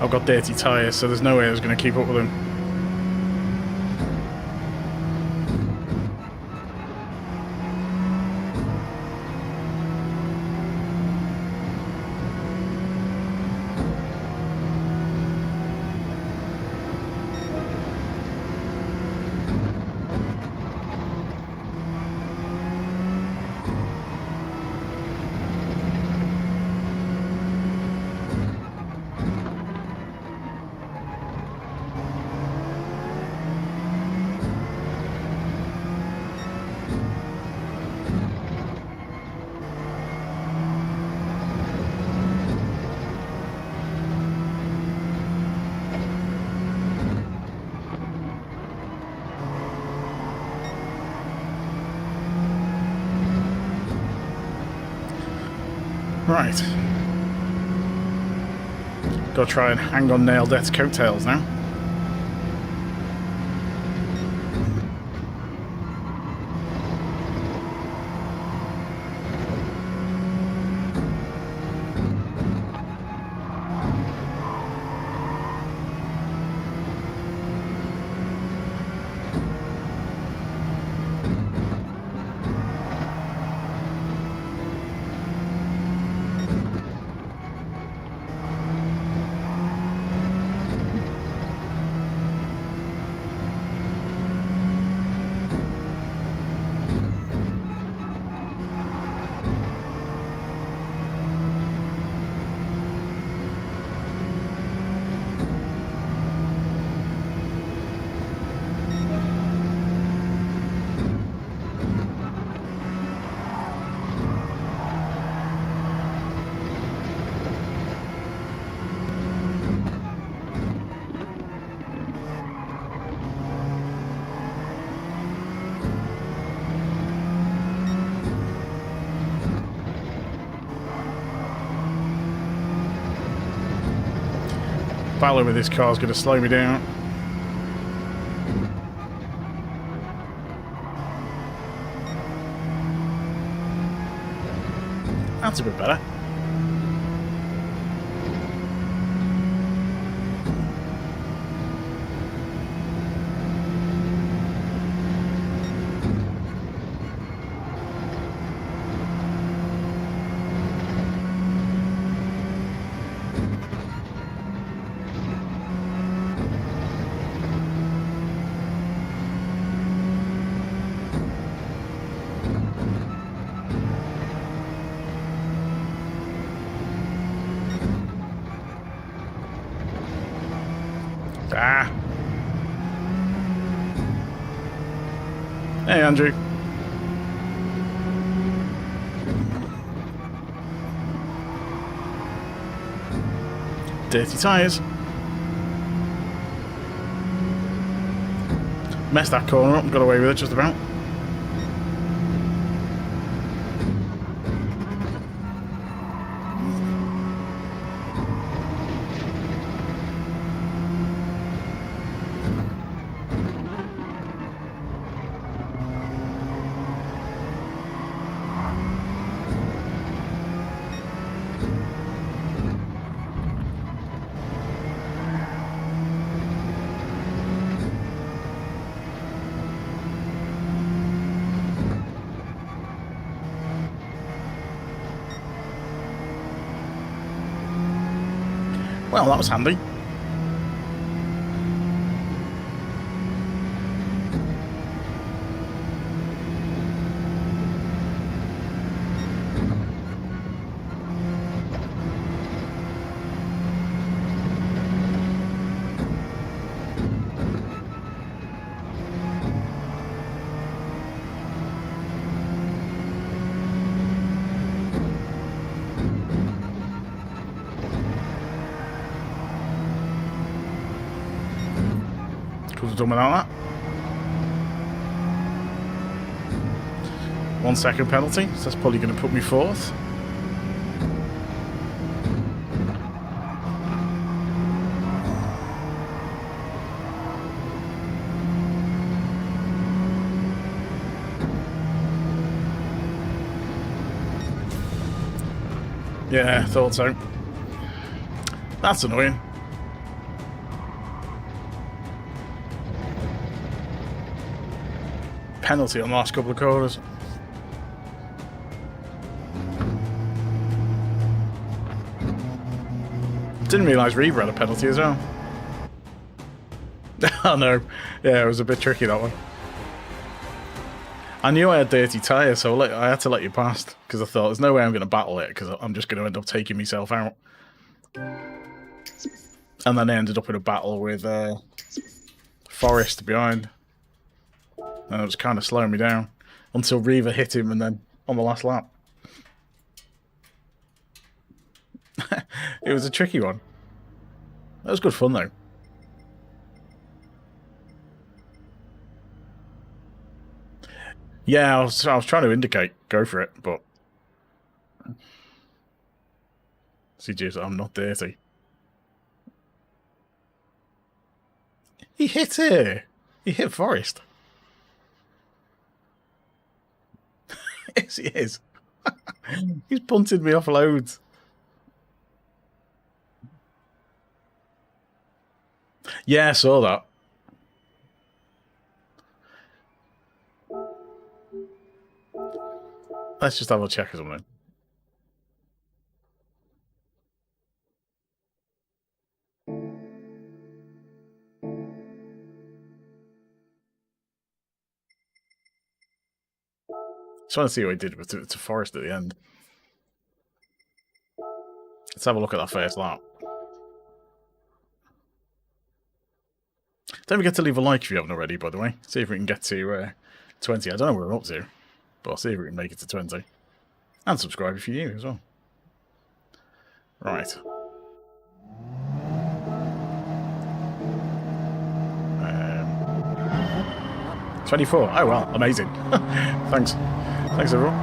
I've got dirty tyres, so there's no way I was going to keep up with him. Right. Gotta try and hang on Nail Death's coattails now. battling with this car is going to slow me down. That's a bit better. Ah. Hey, Andrew. Dirty tyres. Messed that corner up and got away with it just about. Well, that was handy. Could have done without that. 1 second penalty, so that's probably going to put me fourth. Yeah, thought so. That's annoying. Penalty on the last couple of corners. Didn't realise Reaver had a penalty as well. Oh no, yeah, it was a bit tricky, that one. I knew I had dirty tyres, so I had to let you past, because I thought there's no way I'm going to battle it, because I'm just going to end up taking myself out. And then I ended up in a battle with Forrest behind. And it was kind of slowing me down until Reaver hit him and then on the last lap. It was a tricky one. That was good fun though. Yeah, I was trying to indicate, go for it, but CJ's, I'm not dirty. He hit it. He hit Forrest. Yes, he is. He's punted me off loads. Yeah, I saw that. Let's just have a check or something. Just want to see what he did to Forrest at the end. Let's have a look at that first lap. Don't forget to leave a like if you haven't already, by the way. See if we can get to 20. I don't know where we're up to, but I'll see if we can make it to 20. And subscribe if you're new as well. Right. 24. Oh, well, amazing. Thanks. Thanks, everyone.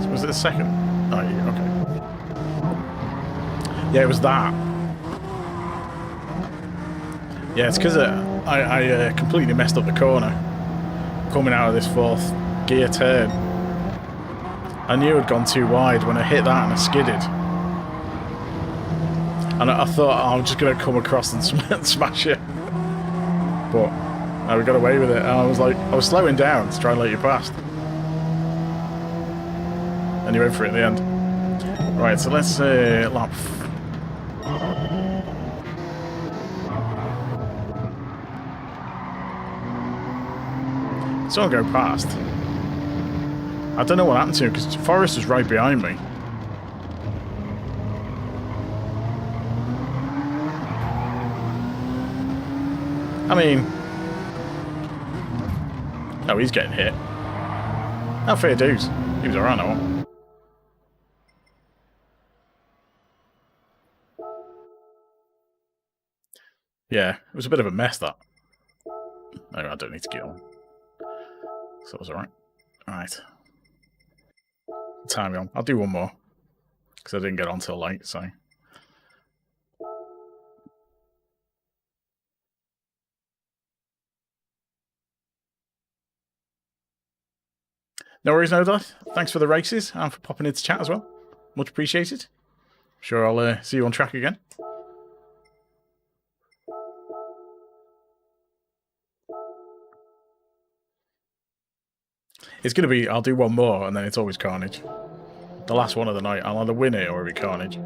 So was it the second? Oh, yeah, okay. Yeah, it was that. Yeah, it's because I completely messed up the corner coming out of this fourth gear turn. I knew I'd gone too wide when I hit that and I skidded. And I thought, oh, I'm just going to come across and smash it. But no, we got away with it. And I was slowing down to try and let you past. And you went for it in the end. Right, so let's lap. Someone go past. I don't know what happened to him because Forrest was right behind me. I mean, oh, he's getting hit. How fair dues. He was around that one. Yeah, it was a bit of a mess, that. No, I don't need to get on. So it was alright. Alright. Time me on. I'll do one more. Because I didn't get on till late, so. No worries, no doubt. Thanks for the races and for popping into chat as well. Much appreciated. Sure, I'll see you on track again. It's going to be, I'll do one more and then it's always carnage. The last one of the night, I'll either win it or it'll be carnage.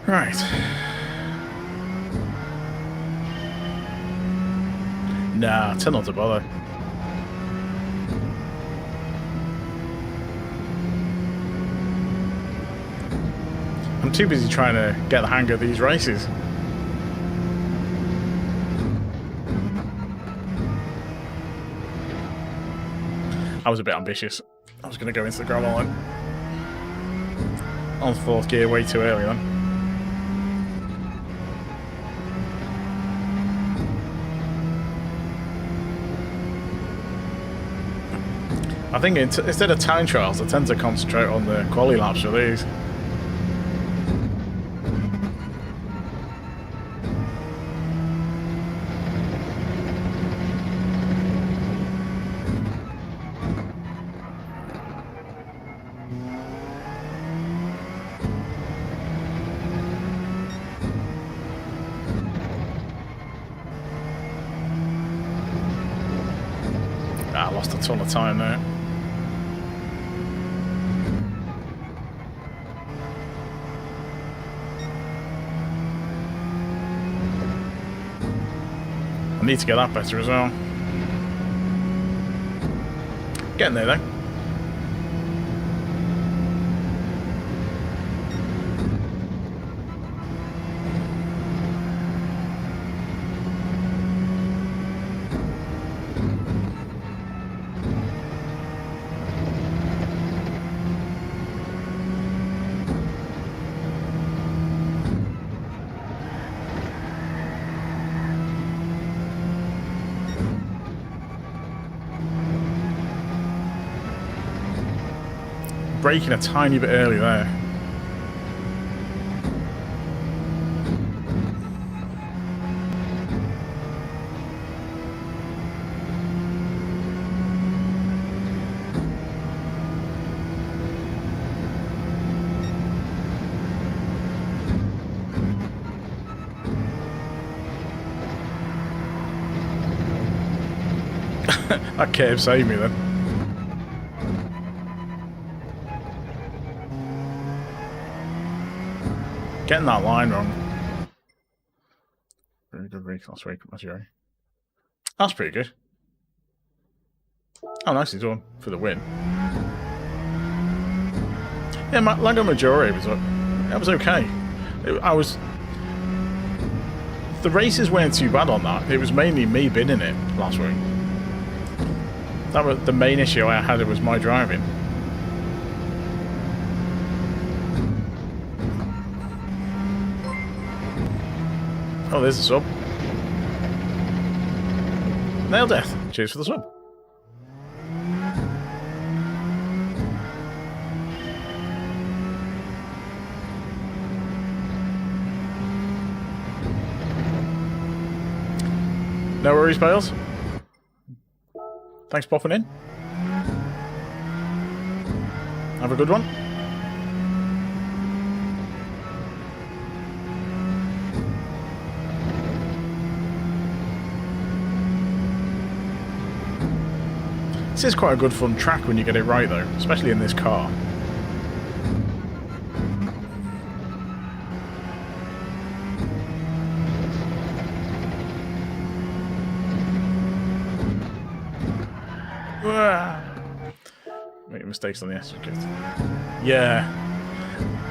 Right. Nah, tell not to bother. I'm too busy trying to get the hang of these races. I was a bit ambitious. I was going to go into the gravel line. On fourth gear way too early then. I think instead of time trials, I tend to concentrate on the quali laps for these. I lost a ton of time there. I need to get that better as well. Getting there though. Braking a tiny bit early there. That curve saved me then. Getting that line wrong. Very good recall. That's pretty good. Oh, nicely done for the win. Yeah, my Lando Majore was okay. The races weren't too bad on that. It was mainly me bidding it last week. That was the main issue I had. It was my driving. Oh, there's the sub. Nail death. Cheers for the sub. No worries, Bales. Thanks for popping in. Have a good one. This is quite a good fun track when you get it right though, especially in this car. Making mistakes on the S. Yeah.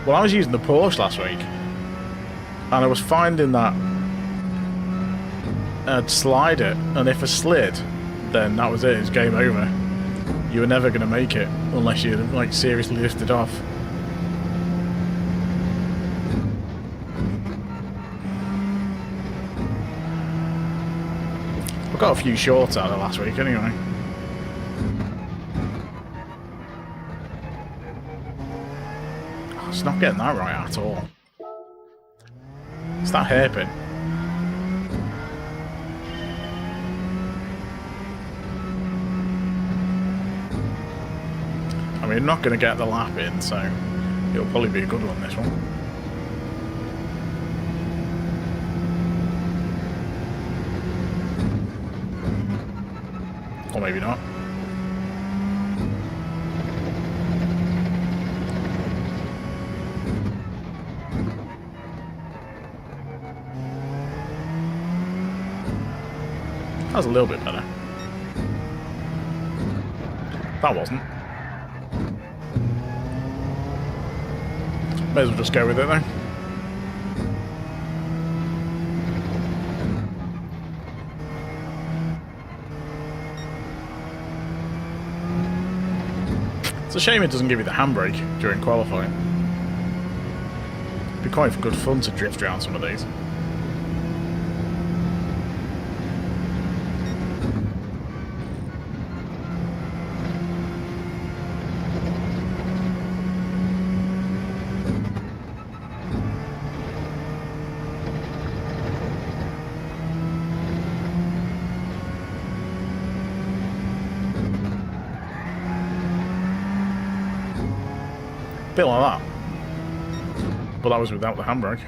Well, I was using the Porsche last week, and I was finding that I'd slide it, and if I slid, then that was it. It's game over. You were never going to make it unless you like seriously lifted off. I got a few shorts out of last week anyway. It's not getting that right at all. It's that hairpin. I mean, I'm not going to get the lap in, so it'll probably be a good one, this one. Or maybe not. That was a little bit better. That wasn't. May as well just go with it though. It's a shame it doesn't give you the handbrake during qualifying. It'd be quite good fun to drift around some of these. Bit like that, but that was without the handbrake.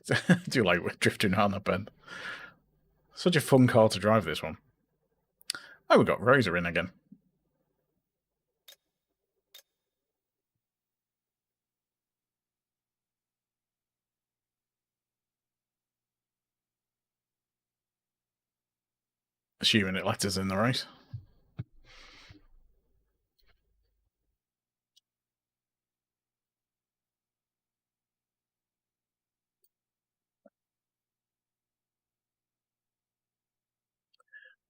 I do like drifting around that bend. Such a fun car to drive, this one. Oh, we got Rosa in again. Assuming it lets us in the race.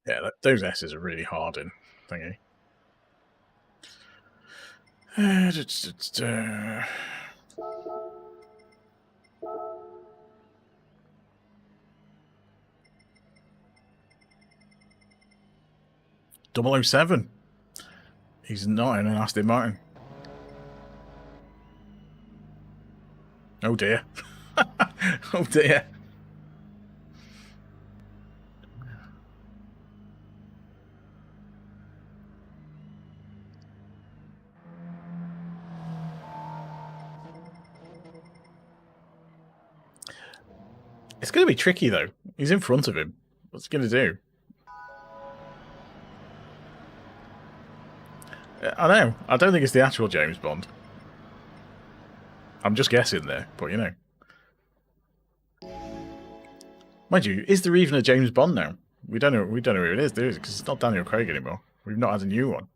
Yeah, those S's are really hard in thingy. 007. He's not in an Aston Martin. Oh dear. Oh dear. It's going to be tricky though. He's in front of him. What's he going to do? I know. I don't think it's the actual James Bond. I'm just guessing there, but you know. Mind you, is there even a James Bond now? We don't know who it is, do we? Because it's not Daniel Craig anymore. We've not had a new one.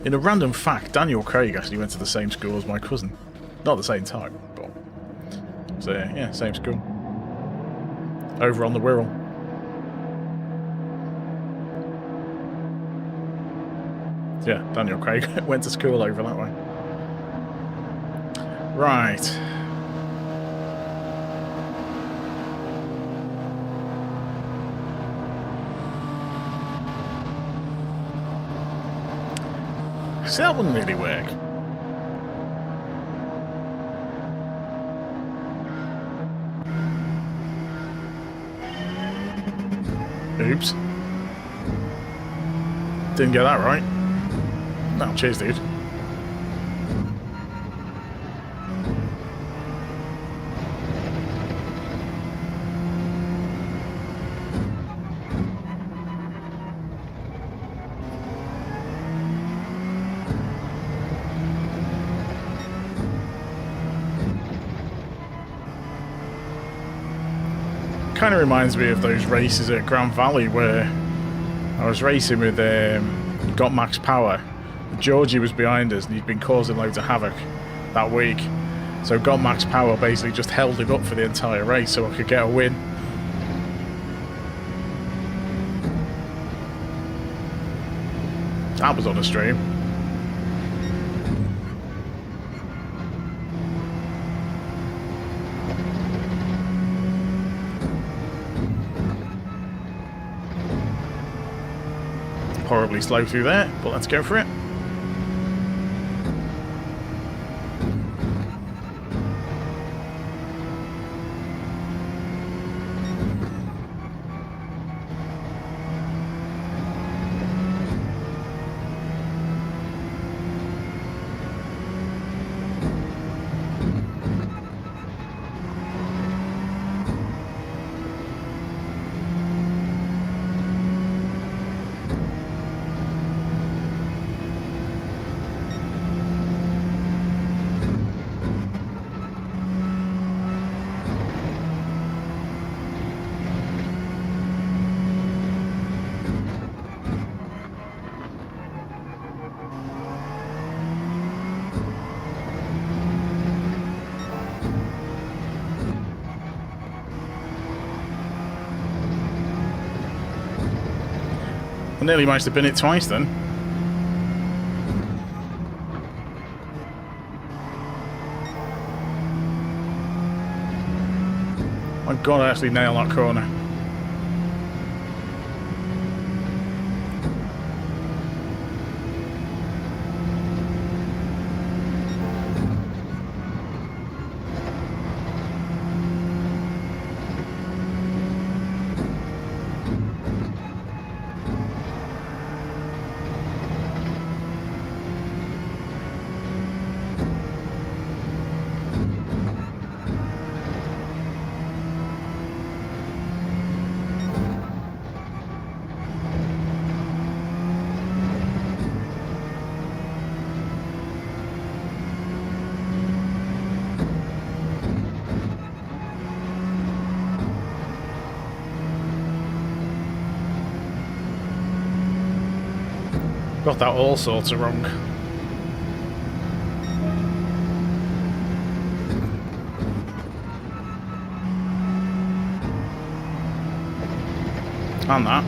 In a random fact, Daniel Craig actually went to the same school as my cousin. Not the same time, but... So yeah, same school. Over on the Wirral. Yeah, Daniel Craig went to school over that way. Right. See, that wouldn't really work. Oops. Didn't get that right. No, cheers, dude. Kind of reminds me of those races at Grand Valley where I was racing with Got Max Power. Georgie was behind us and he'd been causing loads of havoc that week. So Got Max Power basically just held him up for the entire race so I could get a win. That was on a stream. Horribly slow through there, but let's go for it. I nearly managed to bin it twice then. My God, I actually nailed that corner. Got that all sorts of wrong. And that.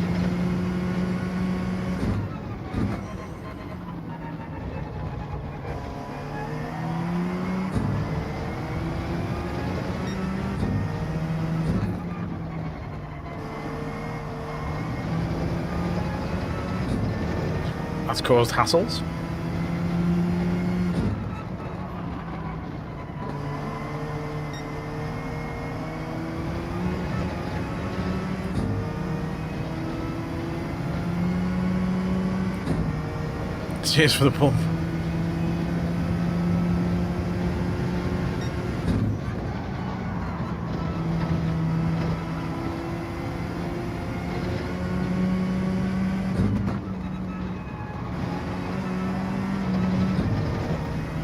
That's caused hassles. Cheers for the pump.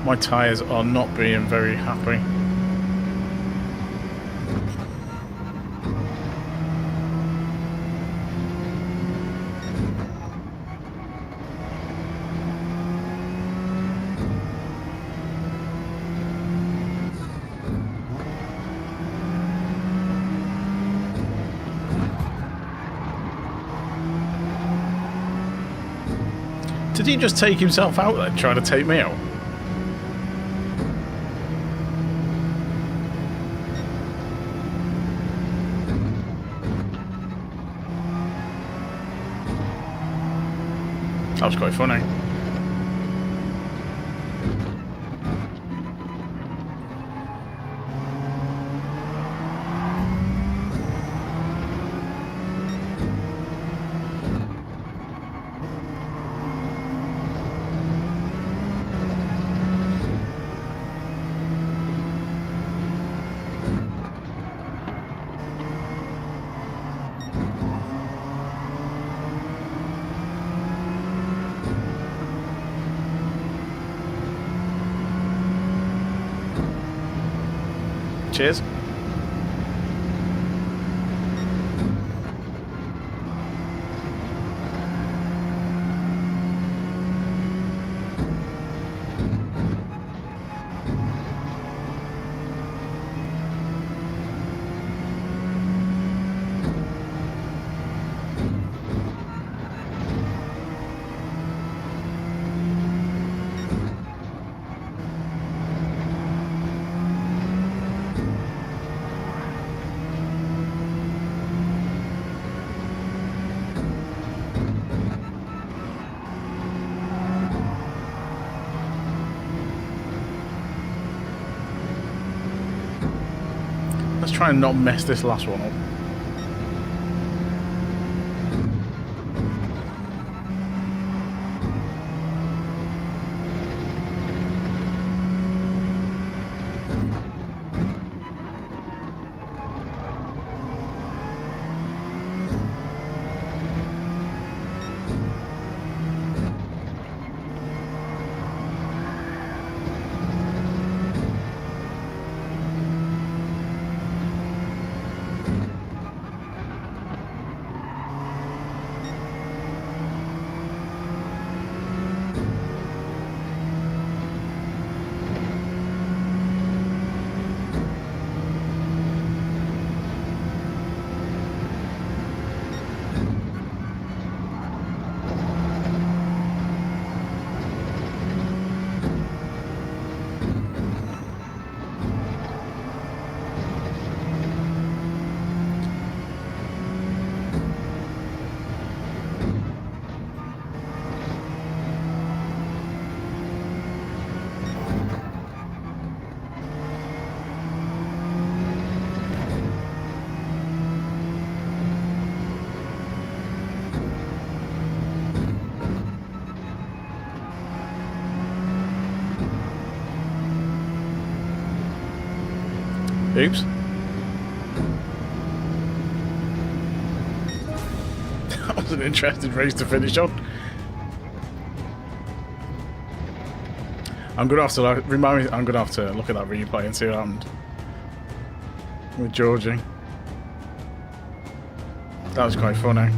My tyres are not being very happy. Did he just take himself out then, trying to take me out? That was quite funny. Cheers. Let's try and not mess this last one up. Oops. That was an interesting race to finish on. I'm gonna have to remind me. I'm gonna have to look at that replay and see what happened with Georgie. That was quite funny.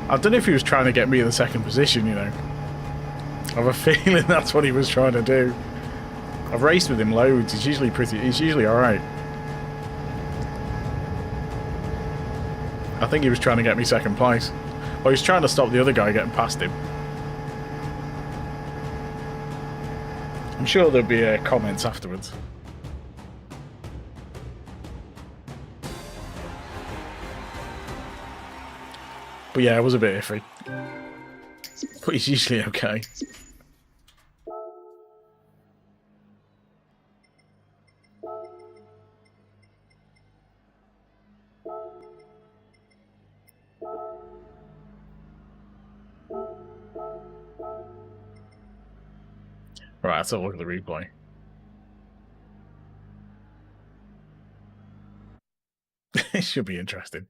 I don't know if he was trying to get me in the second position, you know. I have a feeling that's what he was trying to do. I've raced with him loads. He's usually alright. I think he was trying to get me second place. Or he's trying to stop the other guy getting past him. I'm sure there'll be comments afterwards. But yeah, it was a bit iffy. But he's usually okay. Right, let's have a look at the replay. It should be interesting.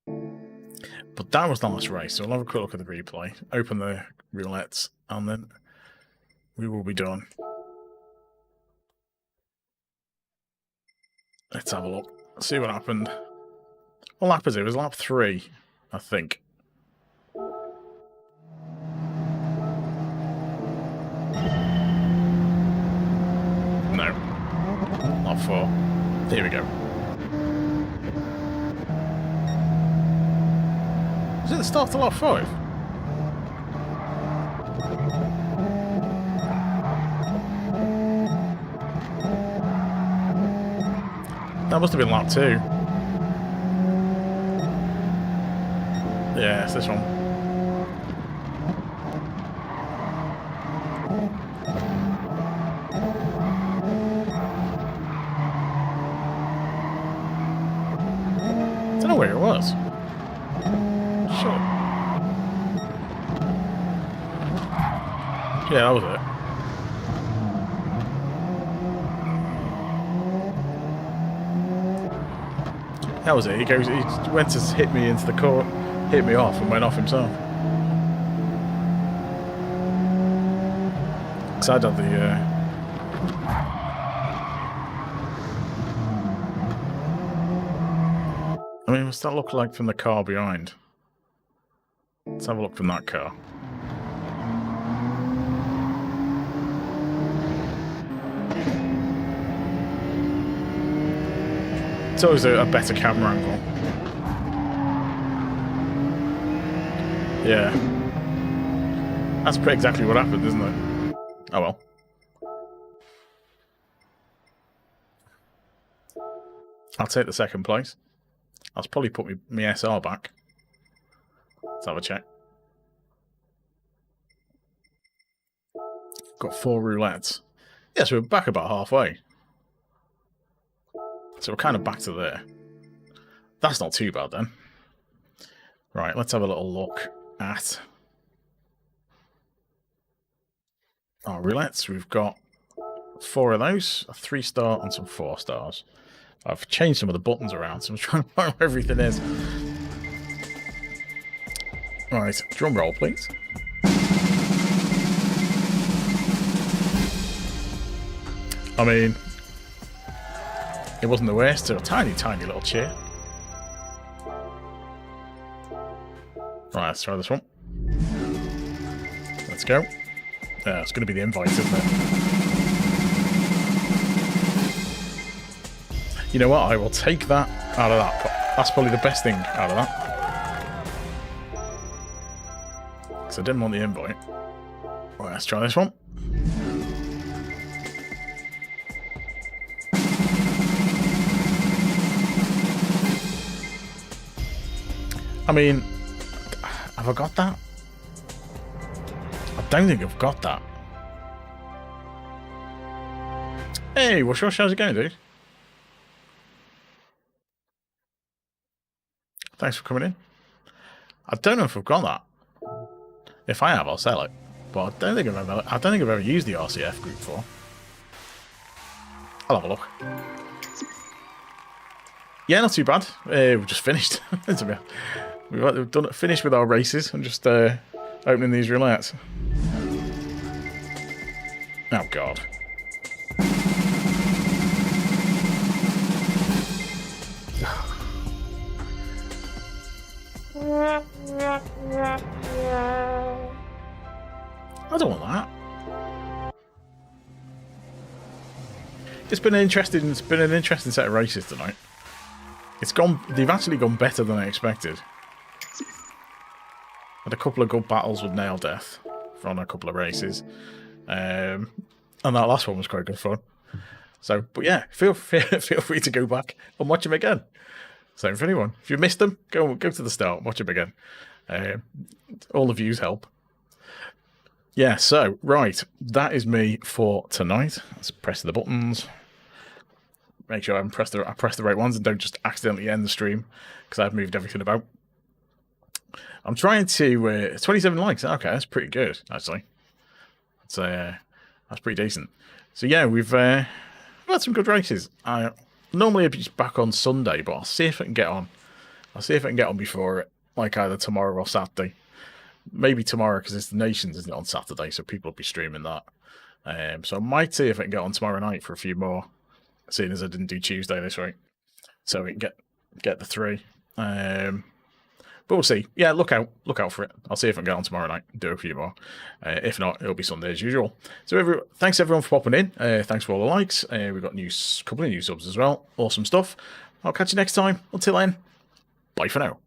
But that was the last race, so we'll have a quick look at the replay, open the roulettes, and then we will be done. Let's have a look, see what happened. What lap is it? It was lap 3, I think. No. Lap 4. Here we go. Is it the start of lap 5? That must have been lap 2. Yeah, it's this one. I don't know where it was. Sure. Yeah, that was it. That was it. He went to hit me into the hit me off and went off himself. Because I'd have the... I mean, what's that look like from the car behind? Let's have a look from that car. It's always a better camera angle. Yeah. That's pretty exactly what happened, isn't it? Oh well. I'll take the second place. I'll probably put my SR back. Let's have a check. Got 4 roulettes. Yes, we're back about halfway. So we're kind of back to there. That's not too bad then. Right, let's have a little look at our roulettes. We've got 4 of those, a 3-star and some 4 stars. I've changed some of the buttons around, so I'm trying to find where everything is. Right, drum roll, please. I mean, it wasn't the worst. A tiny, tiny little cheer. Right, let's try this one. Let's go. It's going to be the invite, isn't it? You know what? I will take that out of that. That's probably the best thing out of that. Because I didn't want the invite. Right, let's try this one. I mean, have I got that? I don't think I've got that. Hey, what's your how's it going, dude? Thanks for coming in. I don't know if I've got that. If I have, I'll sell it. But I don't think I've ever used the RCF Gr4. I'll have a look. Yeah, not too bad. We've just finished. We've finished with our races. I'm just opening these roulettes. Oh God. I don't want that. It's been an interesting set of races tonight. They've actually gone better than I expected. Had a couple of good battles with Nail Death from a couple of races. And that last one was quite good fun. So, but yeah, feel free to go back and watch them again. Same for anyone. If you missed them, go to the start, watch them again. All the views help. Yeah, so, right, that is me for tonight. Let's press the buttons. Make sure I press the right ones and don't just accidentally end the stream because I've moved everything about. I'm trying to... 27 likes. Okay, that's pretty good, actually. That's pretty decent. So, yeah, we've had some good races. Normally I'd be back on Sunday, but I'll see if I can get on. I'll see if I can get on before it, like either tomorrow or Saturday. Maybe tomorrow, because it's the Nations, isn't it, on Saturday, so people will be streaming that. So I might see if I can get on tomorrow night for a few more, seeing as I didn't do Tuesday this week. So we can get the 3. But we'll see. Yeah, look out for it. I'll see if I can get on tomorrow night and do a few more. If not, it'll be Sunday as usual. So thanks everyone for popping in. Thanks for all the likes. We've got a couple of new subs as well. Awesome stuff. I'll catch you next time. Until then, bye for now.